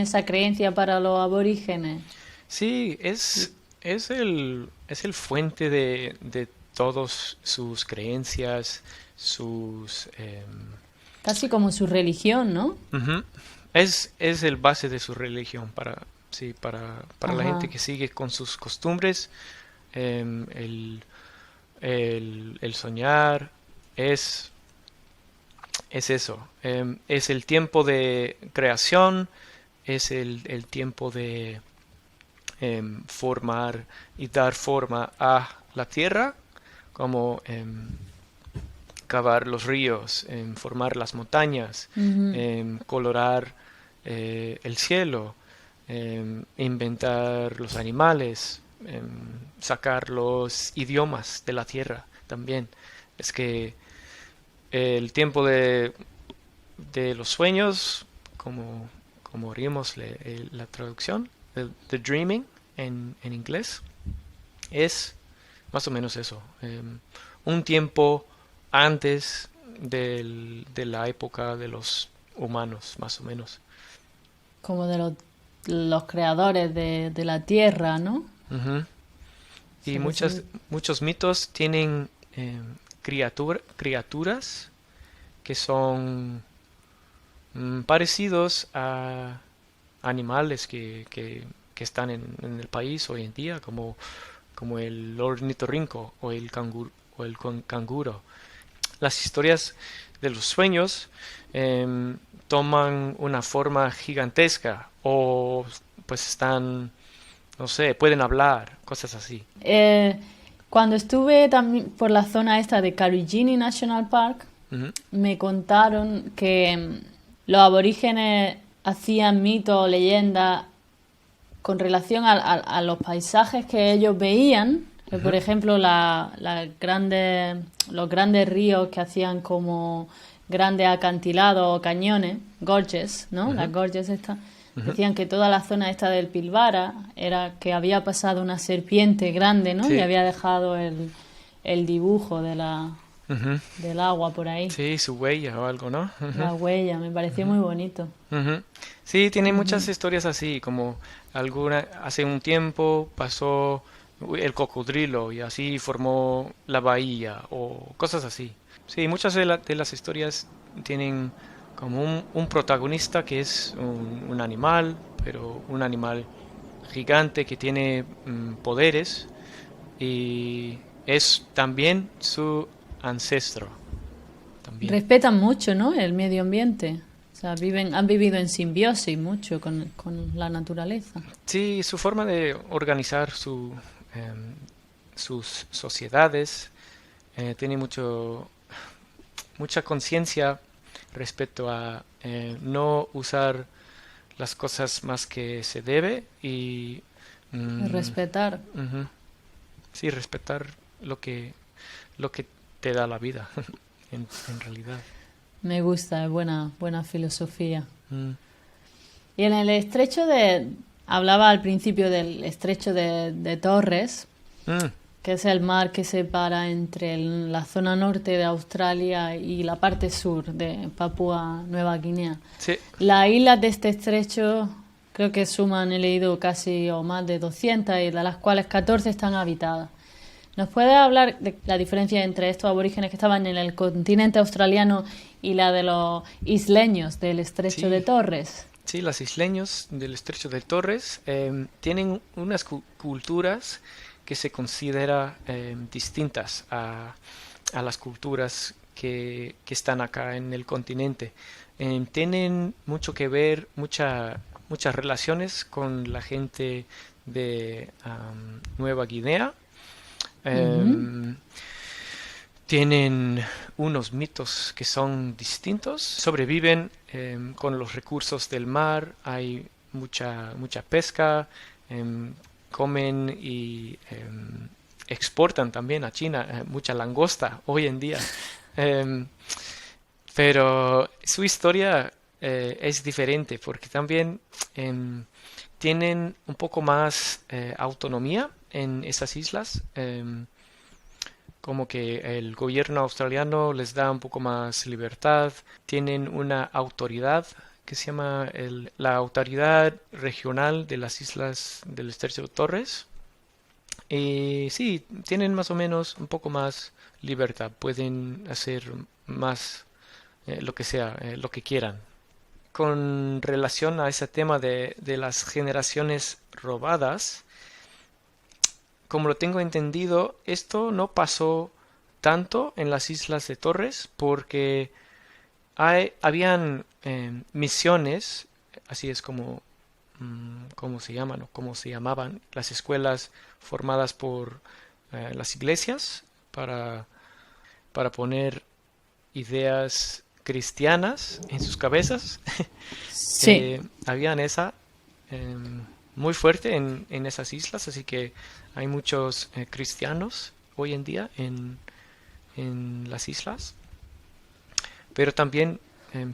esa creencia para los aborígenes? Sí, es el fuente de todas sus creencias, sus... Casi como su religión, ¿no? ujú. Es el base de su religión sí, para la gente Ajá. que sigue con sus costumbres, em, el, el soñar es, es eso, es el tiempo de creación, es el tiempo de formar y dar forma a la tierra, como cavar los ríos, formar las montañas, Ujú. colorar el cielo, inventar los animales, sacar los idiomas de la tierra también. Es que el tiempo de los sueños, como haríamos la traducción, the dreaming en inglés, es más o menos eso. Un tiempo antes de la época de los humanos, más o menos. Como de los creadores de la tierra, ¿no? Ujú. Y Se recibe. muchos mitos tienen criaturas que son parecidos a animales que están en el país hoy en día, como el ornitorrinco o el canguro. Las historias de los sueños toman una forma gigantesca o pues están, no sé, pueden hablar, cosas así. Eh, Cuando estuve también por la zona esta de Carigini National Park, Ujú, me contaron que los aborígenes hacían mitos o leyendas con relación a los paisajes que ellos veían Pues, por ejemplo, los grandes ríos que hacían como grandes acantilados o cañones, gorges, ¿no? Las Ujú, gorges estas, ujú. decían que toda la zona esta del Pilbara era que había pasado una serpiente grande, ¿no? Y Sí. había dejado el dibujo Ujú. del agua por ahí, Sí, su huella o algo, ¿no? Ujú, la huella, me pareció ujú, muy bonito. ujú. Sí, tiene muchas Ujú. historias así, como hace un tiempo pasó el cocodrilo y así formó la bahía o cosas así. Sí, muchas de las historias tienen como un protagonista que es un animal, pero un animal gigante que tiene poderes y es también su ancestro, también. Respetan mucho, ¿no? El medio ambiente. O sea, han vivido en simbiosis mucho con la naturaleza. Sí, su forma de organizar sus sociedades tiene mucha conciencia respecto a no usar las cosas más que se debe y mm, Respetar. ujú, sí, respetar lo lo que te da la vida, en realidad. Me gusta, es buena filosofía. Mm, Y en el hablaba al principio del estrecho de Torres, mm, que es el mar que separa entre la zona norte de Australia y la parte sur de Papúa Nueva Guinea. sí, Las islas de este estrecho creo que suman, he leído casi o más de 200 y de las cuales 14 están habitadas. ¿Nos puede hablar de la diferencia entre estos aborígenes que estaban en el continente australiano y la de los isleños del estrecho de sí. Torres? Sí, los isleños del Estrecho de Torres tienen unas culturas que se considera distintas a las culturas que están acá en el continente. Tienen mucho que ver, muchas relaciones con la gente de Nueva Guinea. Ujú. Em, Tienen unos mitos que son distintos, sobreviven con los recursos del mar, hay mucha pesca, comen y exportan también a China mucha langosta hoy en día. Em, pero su historia es diferente porque también tienen un poco más autonomía en esas islas. Como que el gobierno australiano les da un poco más libertad, tienen una autoridad que se llama la Autoridad Regional de las Islas del Estrecho de Torres. Y sí, tienen más o menos un poco más libertad, pueden hacer más lo que sea, lo que quieran. Con relación a ese tema de las generaciones robadas, como lo tengo entendido, esto no pasó tanto en las islas de Torres porque habían misiones, así es como se llaman o como se llamaban, las escuelas formadas por las iglesias para, para poner ideas cristianas en sus cabezas. Sí, Habían esa muy fuerte en esas islas, así que hay muchos cristianos hoy en día en las islas, pero también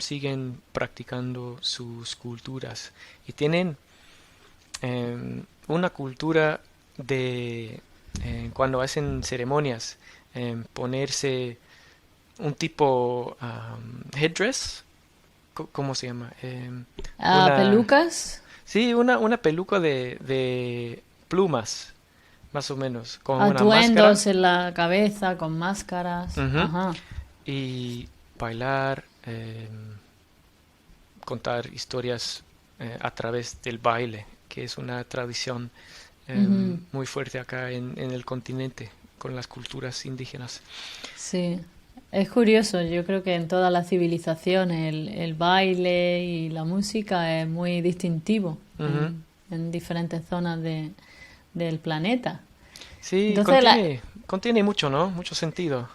siguen practicando sus culturas y tienen una cultura de cuando hacen ceremonias ponerse un tipo headdress, ¿cómo se llama? Una pelucas, Sí, una peluca de plumas, más o menos, con una máscara. atuendos en la cabeza con máscaras. Ujú. Ajá. Y bailar, contar historias a través del baile, que es una tradición Ujú. muy fuerte acá en el continente, con las culturas indígenas. Sí, es curioso, yo creo que en todas las civilizaciones el baile y la música es muy distintivo Ujú. en diferentes zonas del planeta. Sí, Entonces contiene mucho, ¿no? Mucho sentido.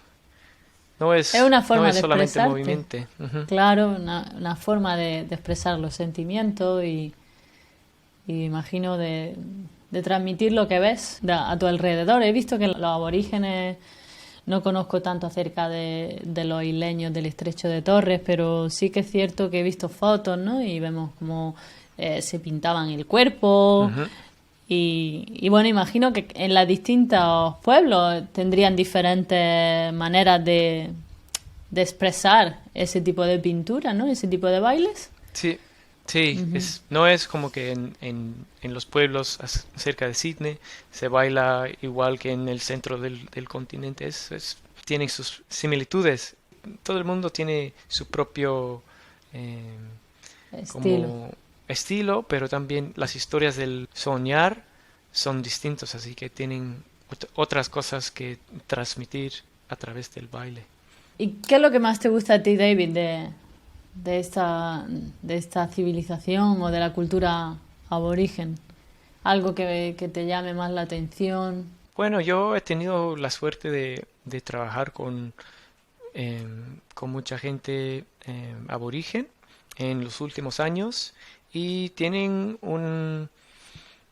es una No forma es de solamente expresarte, movimiento. Ujú. claro, una forma de expresar los sentimientos y imagino de transmitir lo que ves a tu alrededor. He visto que los aborígenes, no conozco tanto acerca de los isleños del Estrecho de Torres, pero sí que es cierto que he visto fotos, ¿no? Y vemos cómo se pintaban el cuerpo. Ujú. Y bueno, imagino que en los distintos pueblos tendrían diferentes maneras de expresar ese tipo de pintura, ¿no? Ese tipo de bailes. Sí, sí, no es como que en los pueblos cerca de Sydney se baila igual que en el centro del continente. Tienen sus similitudes. Todo el mundo tiene su propio eh, Estilo. como estilo, pero también las historias del soñar son distintos, así que tienen otras cosas que transmitir a través del baile. ¿Y qué es lo que más te gusta a ti, David, de esta civilización o de la cultura aborigen? Algo que te llame más la atención. Bueno, yo he tenido la suerte de trabajar con mucha gente aborigen en los últimos años y tienen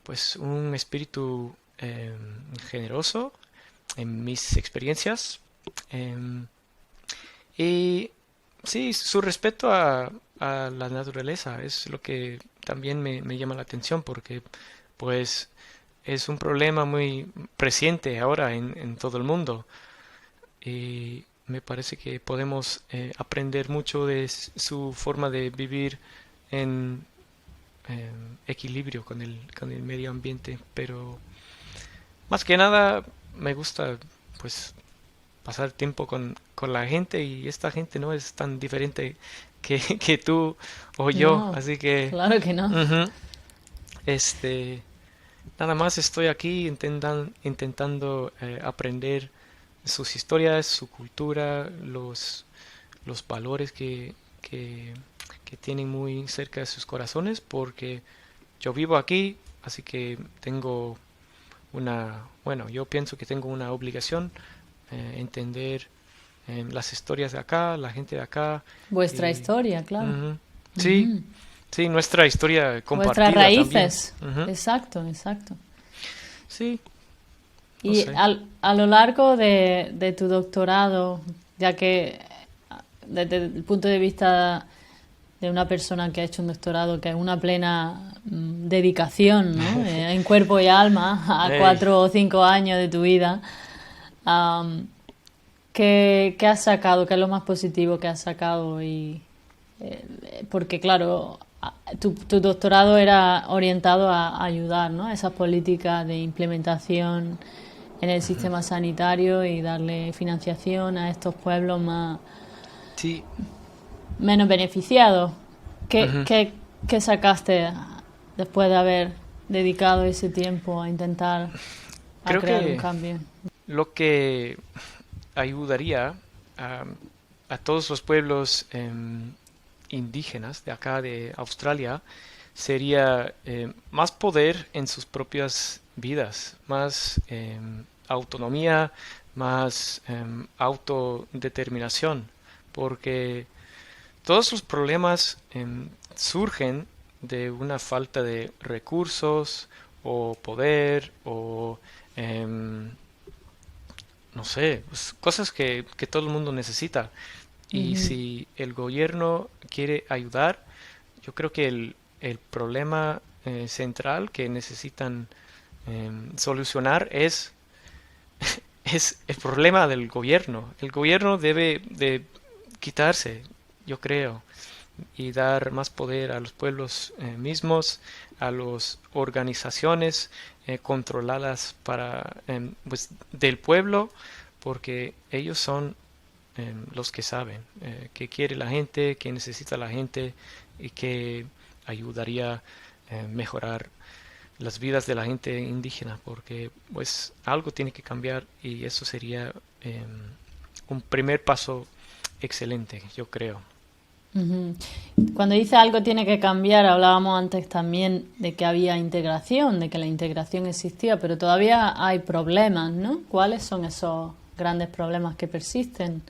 pues, un espíritu generoso en mis experiencias. em, y sí, su respeto a la naturaleza es lo que también me llama la atención porque pues es un problema muy presente ahora en todo el mundo y me parece que podemos aprender mucho de su forma de vivir en equilibrio con el medio ambiente, pero más que nada me gusta pues pasar tiempo con la gente y esta gente no es tan diferente que tú o yo, No, así que claro que no. ujú, este, nada más estoy aquí intentando aprender sus historias, su cultura, los valores que tienen muy cerca de sus corazones, porque yo vivo aquí, así que tengo bueno, yo pienso que tengo una obligación entender las historias de acá, la gente de acá. Vuestra Y, historia, claro. ujú, sí, Ujú. sí, nuestra historia Vuestras compartida también. raíces. Ujú, Exacto, exacto. sí, no Y sé. a lo largo de tu doctorado, ya que desde el punto de vista de una persona que ha hecho un doctorado, que es una plena dedicación, ¿no? En cuerpo y alma, a Ey, 4 o 5 años de tu vida, am, ¿qué has sacado? ¿Qué es lo más positivo que has sacado? Porque claro, tu doctorado era orientado a ayudar, ¿no? A esas políticas de implementación en el sistema sanitario y darle financiación a estos pueblos sí, menos beneficiados. ¿Qué, ujú. qué, qué sacaste después de haber dedicado ese tiempo a intentar a Creo crear un que cambio? lo que ayudaría a, a todos los pueblos indígenas de acá de Australia sería más poder en sus propias vidas, más autonomía, más autodeterminación, porque todos los problemas surgen de una falta de recursos o poder o em, no sé, pues, cosas que todo el mundo necesita. Y Ujú, si el gobierno quiere ayudar, yo creo que el problema central que necesitan solucionar es el problema del gobierno. El gobierno debe de quitarse, yo creo, y dar más poder a los pueblos mismos, a las organizaciones controladas pues, del pueblo, porque ellos son los que saben qué quiere la gente, qué necesita la gente y qué ayudaría a mejorar las vidas de la gente indígena, porque pues algo tiene que cambiar y eso sería un primer paso excelente, yo creo. ujú. Cuando dice algo tiene que cambiar, hablábamos antes también de que había integración, de que la integración existía, pero todavía hay problemas, ¿no? ¿Cuáles son esos grandes problemas que persisten?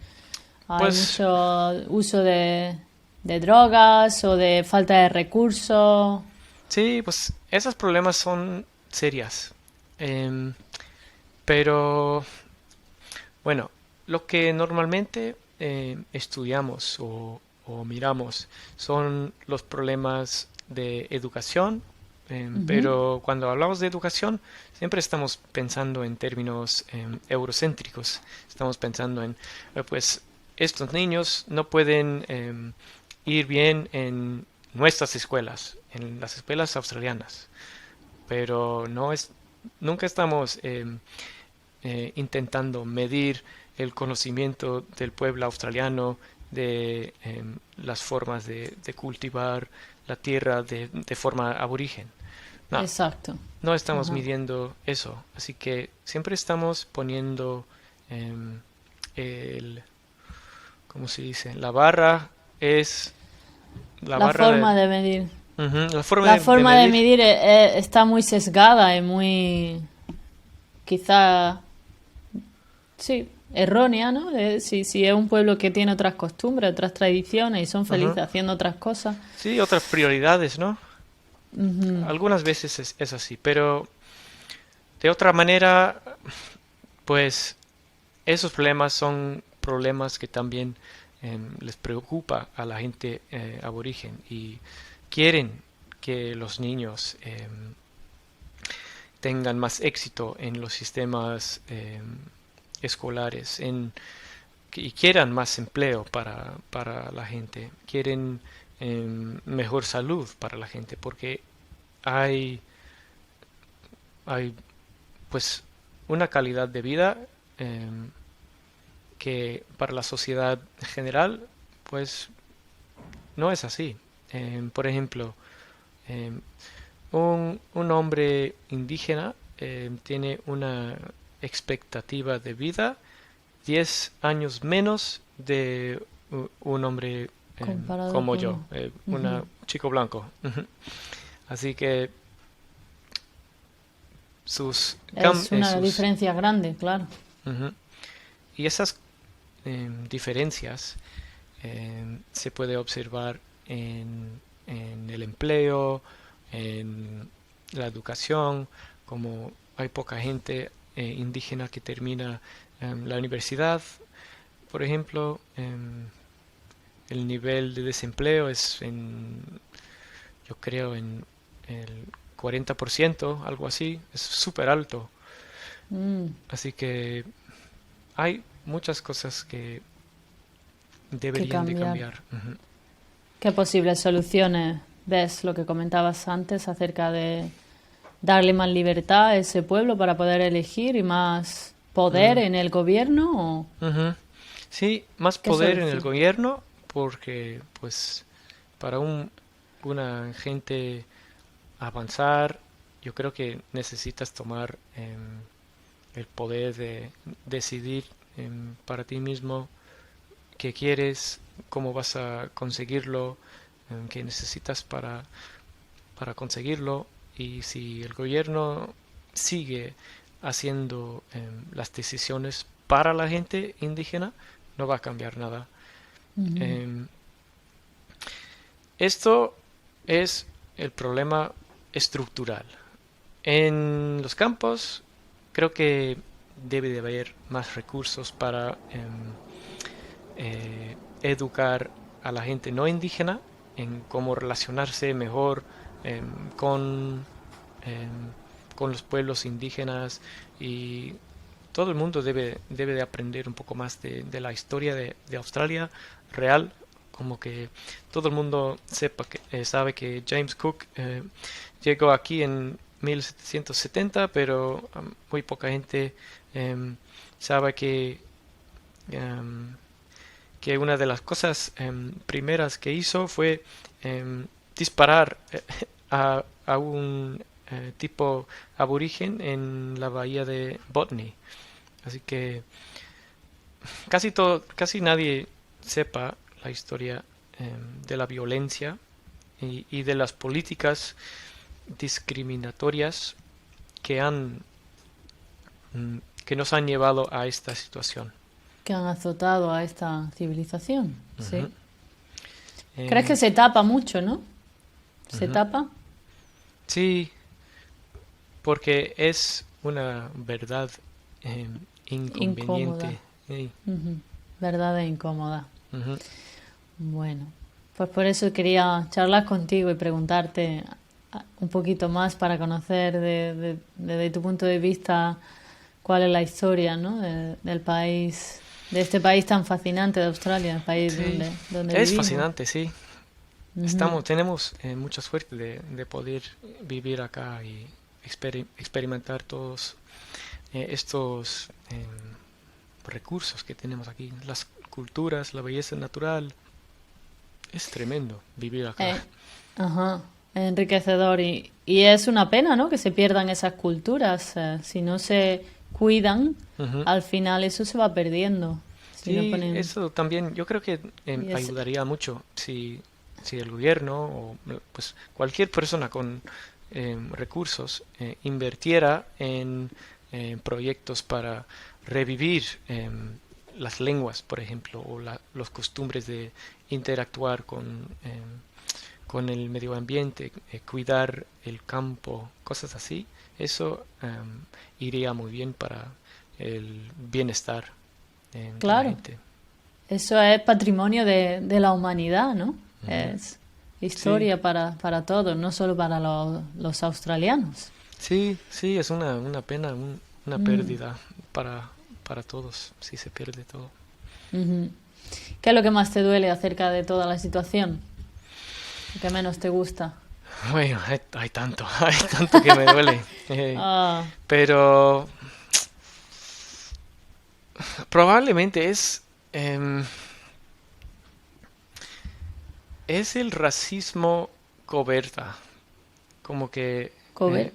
Hay Pues mucho uso de drogas o de falta de recursos. sí, pues esos problemas son serias. Em, pero bueno, lo que normalmente estudiamos o miramos son los problemas de educación, Ujú. pero cuando hablamos de educación siempre estamos pensando en términos eurocéntricos. Estamos pensando en, pues, estos niños no pueden ir bien en nuestras escuelas, en las escuelas australianas, pero nunca estamos intentando medir el conocimiento del pueblo australiano de las formas de cultivar la tierra de forma aborigen. No, Exacto. no estamos Ajá. midiendo eso. Así que siempre estamos poniendo em, el, ¿cómo se dice? La barra es la La barra de, forma de medir. ujú, la forma La de forma de medir. medir está muy sesgada y muy, quizá, sí, errónea, ¿no? Si es un pueblo que tiene otras costumbres, otras tradiciones y son Ujú. felices haciendo otras cosas. Sí, otras prioridades, ¿no? Ujú. Algunas veces es así, pero de otra manera, pues esos problemas son problemas que también les preocupa a la gente aborigen y quieren que los niños tengan más éxito en los sistemas escolares y quieran más empleo para la gente, quieren mejor salud para la gente, porque hay, hay pues una calidad de vida que para la sociedad general pues no es así. Por ejemplo, eh, un hombre indígena tiene una expectativa de vida 10 años menos de un hombre Comparado como yo, con... un Ujú. chico blanco. Así que sus, Es una sus diferencia grande, claro. ujú. Y esas diferencias se puede observar en el empleo, en la educación, como hay poca gente indígena que termina la universidad, por ejemplo, el nivel de desempleo es yo creo, en el 40%, algo así, es súper alto. Mm, Así que hay muchas cosas que que deberían de cambiar. cambiar. Ujú. ¿Qué posibles soluciones ves lo que comentabas antes acerca de darle más libertad a ese pueblo para poder elegir y más poder Mm, en el gobierno? ¿O ujú. Sí, más qué poder en el solución? gobierno porque pues para una gente avanzar yo creo que necesitas tomar el poder de decidir para ti mismo qué quieres, cómo vas a conseguirlo, qué necesitas para conseguirlo y si el gobierno sigue haciendo las decisiones para la gente indígena, no va a cambiar nada. Ujú. Em, Esto es el problema estructural. En los campos creo que debe de haber más recursos para educar a la gente no indígena en cómo relacionarse mejor con, em, con los pueblos indígenas y todo el mundo debe de aprender un poco más de la historia de Australia real, como que todo el mundo sabe que James Cook llegó aquí en 1770, pero muy poca gente sabe em, que una de las cosas primeras que hizo fue disparar a un tipo aborigen en la bahía de Botany. Así que casi nadie sepa la historia de la violencia y de las políticas discriminatorias que que nos han llevado a esta situación. Que han azotado a esta civilización. Sí. Ujú. ¿Crees que Em, se tapa mucho, no? ¿Se ujú. tapa? Sí, porque es una verdad Incómoda. inconveniente. Sí. Ujú. Verdad e incómoda. Ujú. Bueno, pues por eso quería charlar contigo y preguntarte un poquito más para conocer desde tu punto de vista cuál es la historia, ¿no? Del país, de este país tan fascinante de Australia, el país Sí, donde es vivimos. fascinante, sí. Ujú. Tenemos mucha suerte de poder vivir acá y experimentar todos estos recursos que tenemos aquí. Las culturas, la belleza natural. Es tremendo vivir acá. Eh, ajá, es enriquecedor y es una pena, ¿no? Que se pierdan esas culturas. Si no se cuidan, Ujú. al final eso se va perdiendo. Si no Sí, ponen... eso también yo creo que Y es, ayudaría mucho si el gobierno o pues cualquier persona con recursos invirtiera en proyectos para revivir las lenguas, por ejemplo, o los costumbres de interactuar con el medio ambiente, cuidar el campo, cosas así. Eso iría muy bien para el bienestar de la claro, gente. eso es patrimonio de la humanidad, ¿no? Ujú. Es Sí, historia para todos, no solo para los australianos. sí, sí, es una pena, una Mm, pérdida para todos, si se pierde todo. ujú. ¿Qué es lo que más te duele acerca de toda la situación? ¿Lo que menos te gusta? Bueno, hay tanto, hay tanto que me duele. Ah, Pero probablemente em, es el racismo coberta, como que, ¿Cover?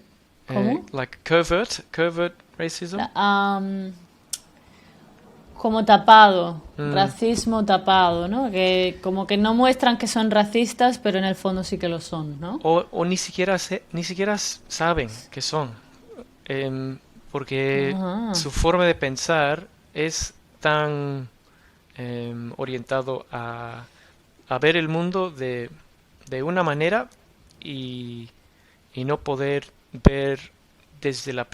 ¿Cómo? like covert racism. Am, como tapado, Mm, racismo tapado, ¿no? Que como que no muestran que son racistas, pero en el fondo sí que lo son, ¿no? o ni siquiera saben qué son, porque Ajá. su forma de pensar es tan orientado a ver el mundo de una manera y, y no poder ver desde la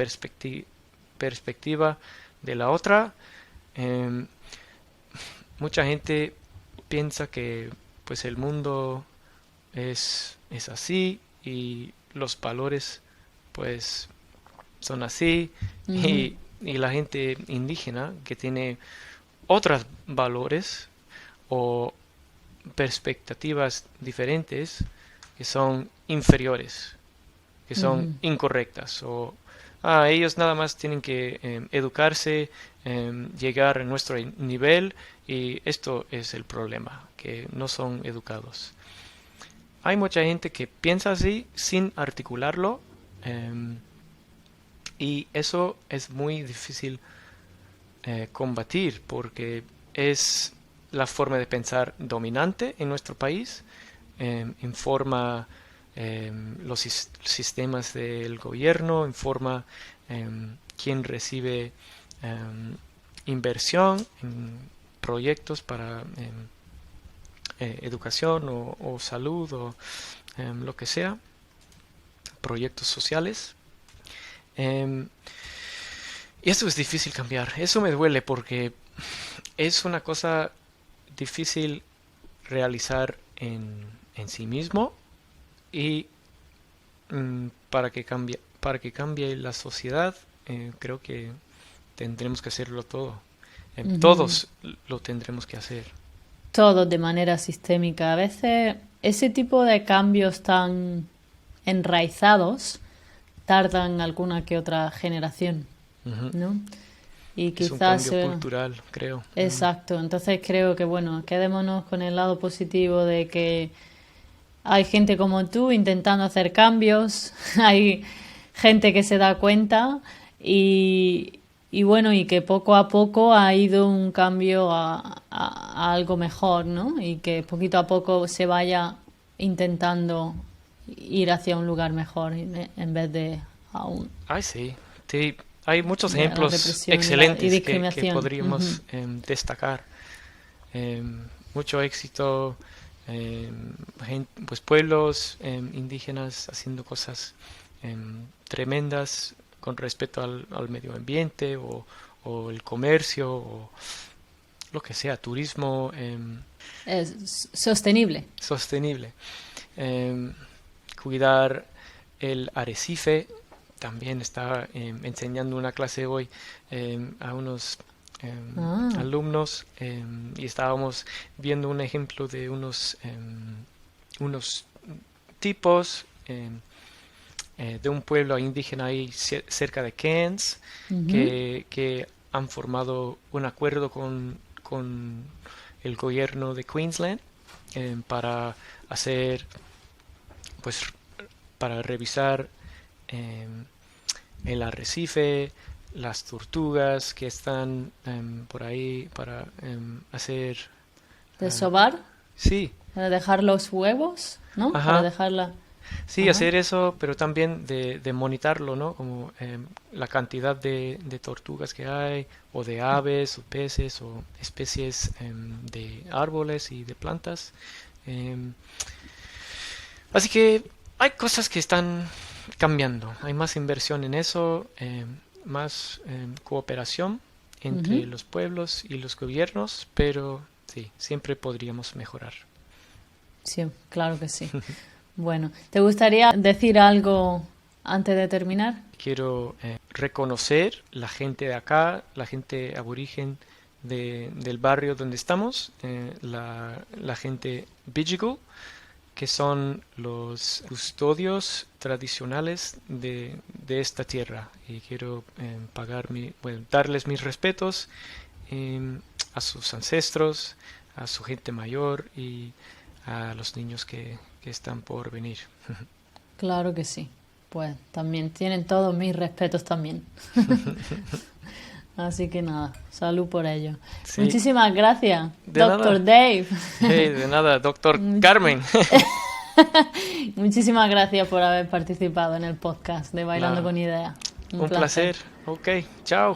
perspectiva de la otra. Em, Mucha gente piensa que pues el mundo es así y los valores pues son así Ujú, y la gente indígena que tiene otros valores o perspectivas diferentes que son inferiores, que son ujú, incorrectas o ellos nada más tienen que educarse, llegar a nuestro nivel y esto es el problema, que no son educados. Hay mucha gente que piensa así sin articularlo em, y eso es muy difícil combatir porque es la forma de pensar dominante en nuestro país, informa los sistemas del gobierno, informa quién recibe inversión en proyectos para educación o salud o lo que sea, proyectos sociales. Em, y eso es difícil cambiar. Eso me duele porque es una cosa difícil realizar en sí mismo y para que cambie la sociedad, creo que tendremos que hacerlo todo. ujú. Todos lo tendremos que hacer. Todo de manera sistémica. A veces ese tipo de cambios tan enraizados tardan alguna que otra generación, Ujú. ¿no? Y Es un quizás, cambio cultural, creo. exacto, entonces creo que bueno, quedémonos con el lado positivo de que hay gente como tú intentando hacer cambios, hay gente que se da cuenta y bueno, y que poco a poco ha ido un cambio a algo mejor, ¿no? Y que poquito a poco se vaya intentando ir hacia un lugar mejor en vez de, Ay, sí. Sí, hay muchos de la ejemplos represión y excelentes que discriminación. Ujú. podríamos destacar. Mucho éxito, pues pueblos indígenas haciendo cosas tremendas con respecto al medio ambiente o el comercio o lo que sea, turismo Es sostenible. sostenible. Cuidar el arrecife. También estaba enseñando una clase hoy a unos alumnos y estábamos viendo un ejemplo de unos tipos de un pueblo indígena ahí cerca de Cairns que han formado un acuerdo con el gobierno de Queensland para hacer, pues, para revisar el arrecife, las tortugas que están por ahí para hacer... ¿Desovar? Sí, Para dejar los huevos, ¿no? Para ajá, dejarla... sí, Ajá. hacer eso, pero también de monitorarlo, ¿no? Como la cantidad de tortugas que hay, o de aves, o peces, o especies de árboles y de plantas. Em, Así que hay cosas que están cambiando. Hay más inversión en eso, más cooperación entre Ujú. los pueblos y los gobiernos, pero sí, siempre podríamos mejorar. Sí, claro que sí. Bueno, ¿te gustaría decir algo antes de terminar? Quiero reconocer la gente de acá, la gente aborigen del barrio donde estamos, la gente Bidjigal, que son los custodios tradicionales de esta tierra. Y quiero bueno, darles mis respetos a sus ancestros, a su gente mayor y a los niños que están por venir. Claro que sí. Pues también tienen todos mis respetos también. Así que nada, salud por ello. Sí, Muchísimas gracias, de Doctor nada. Dave. Hey, de nada, doctor Carmen. Muchísimas gracias por haber participado en el podcast de Bailando Nada, con Ideas. Un un placer. placer. Ok, chao.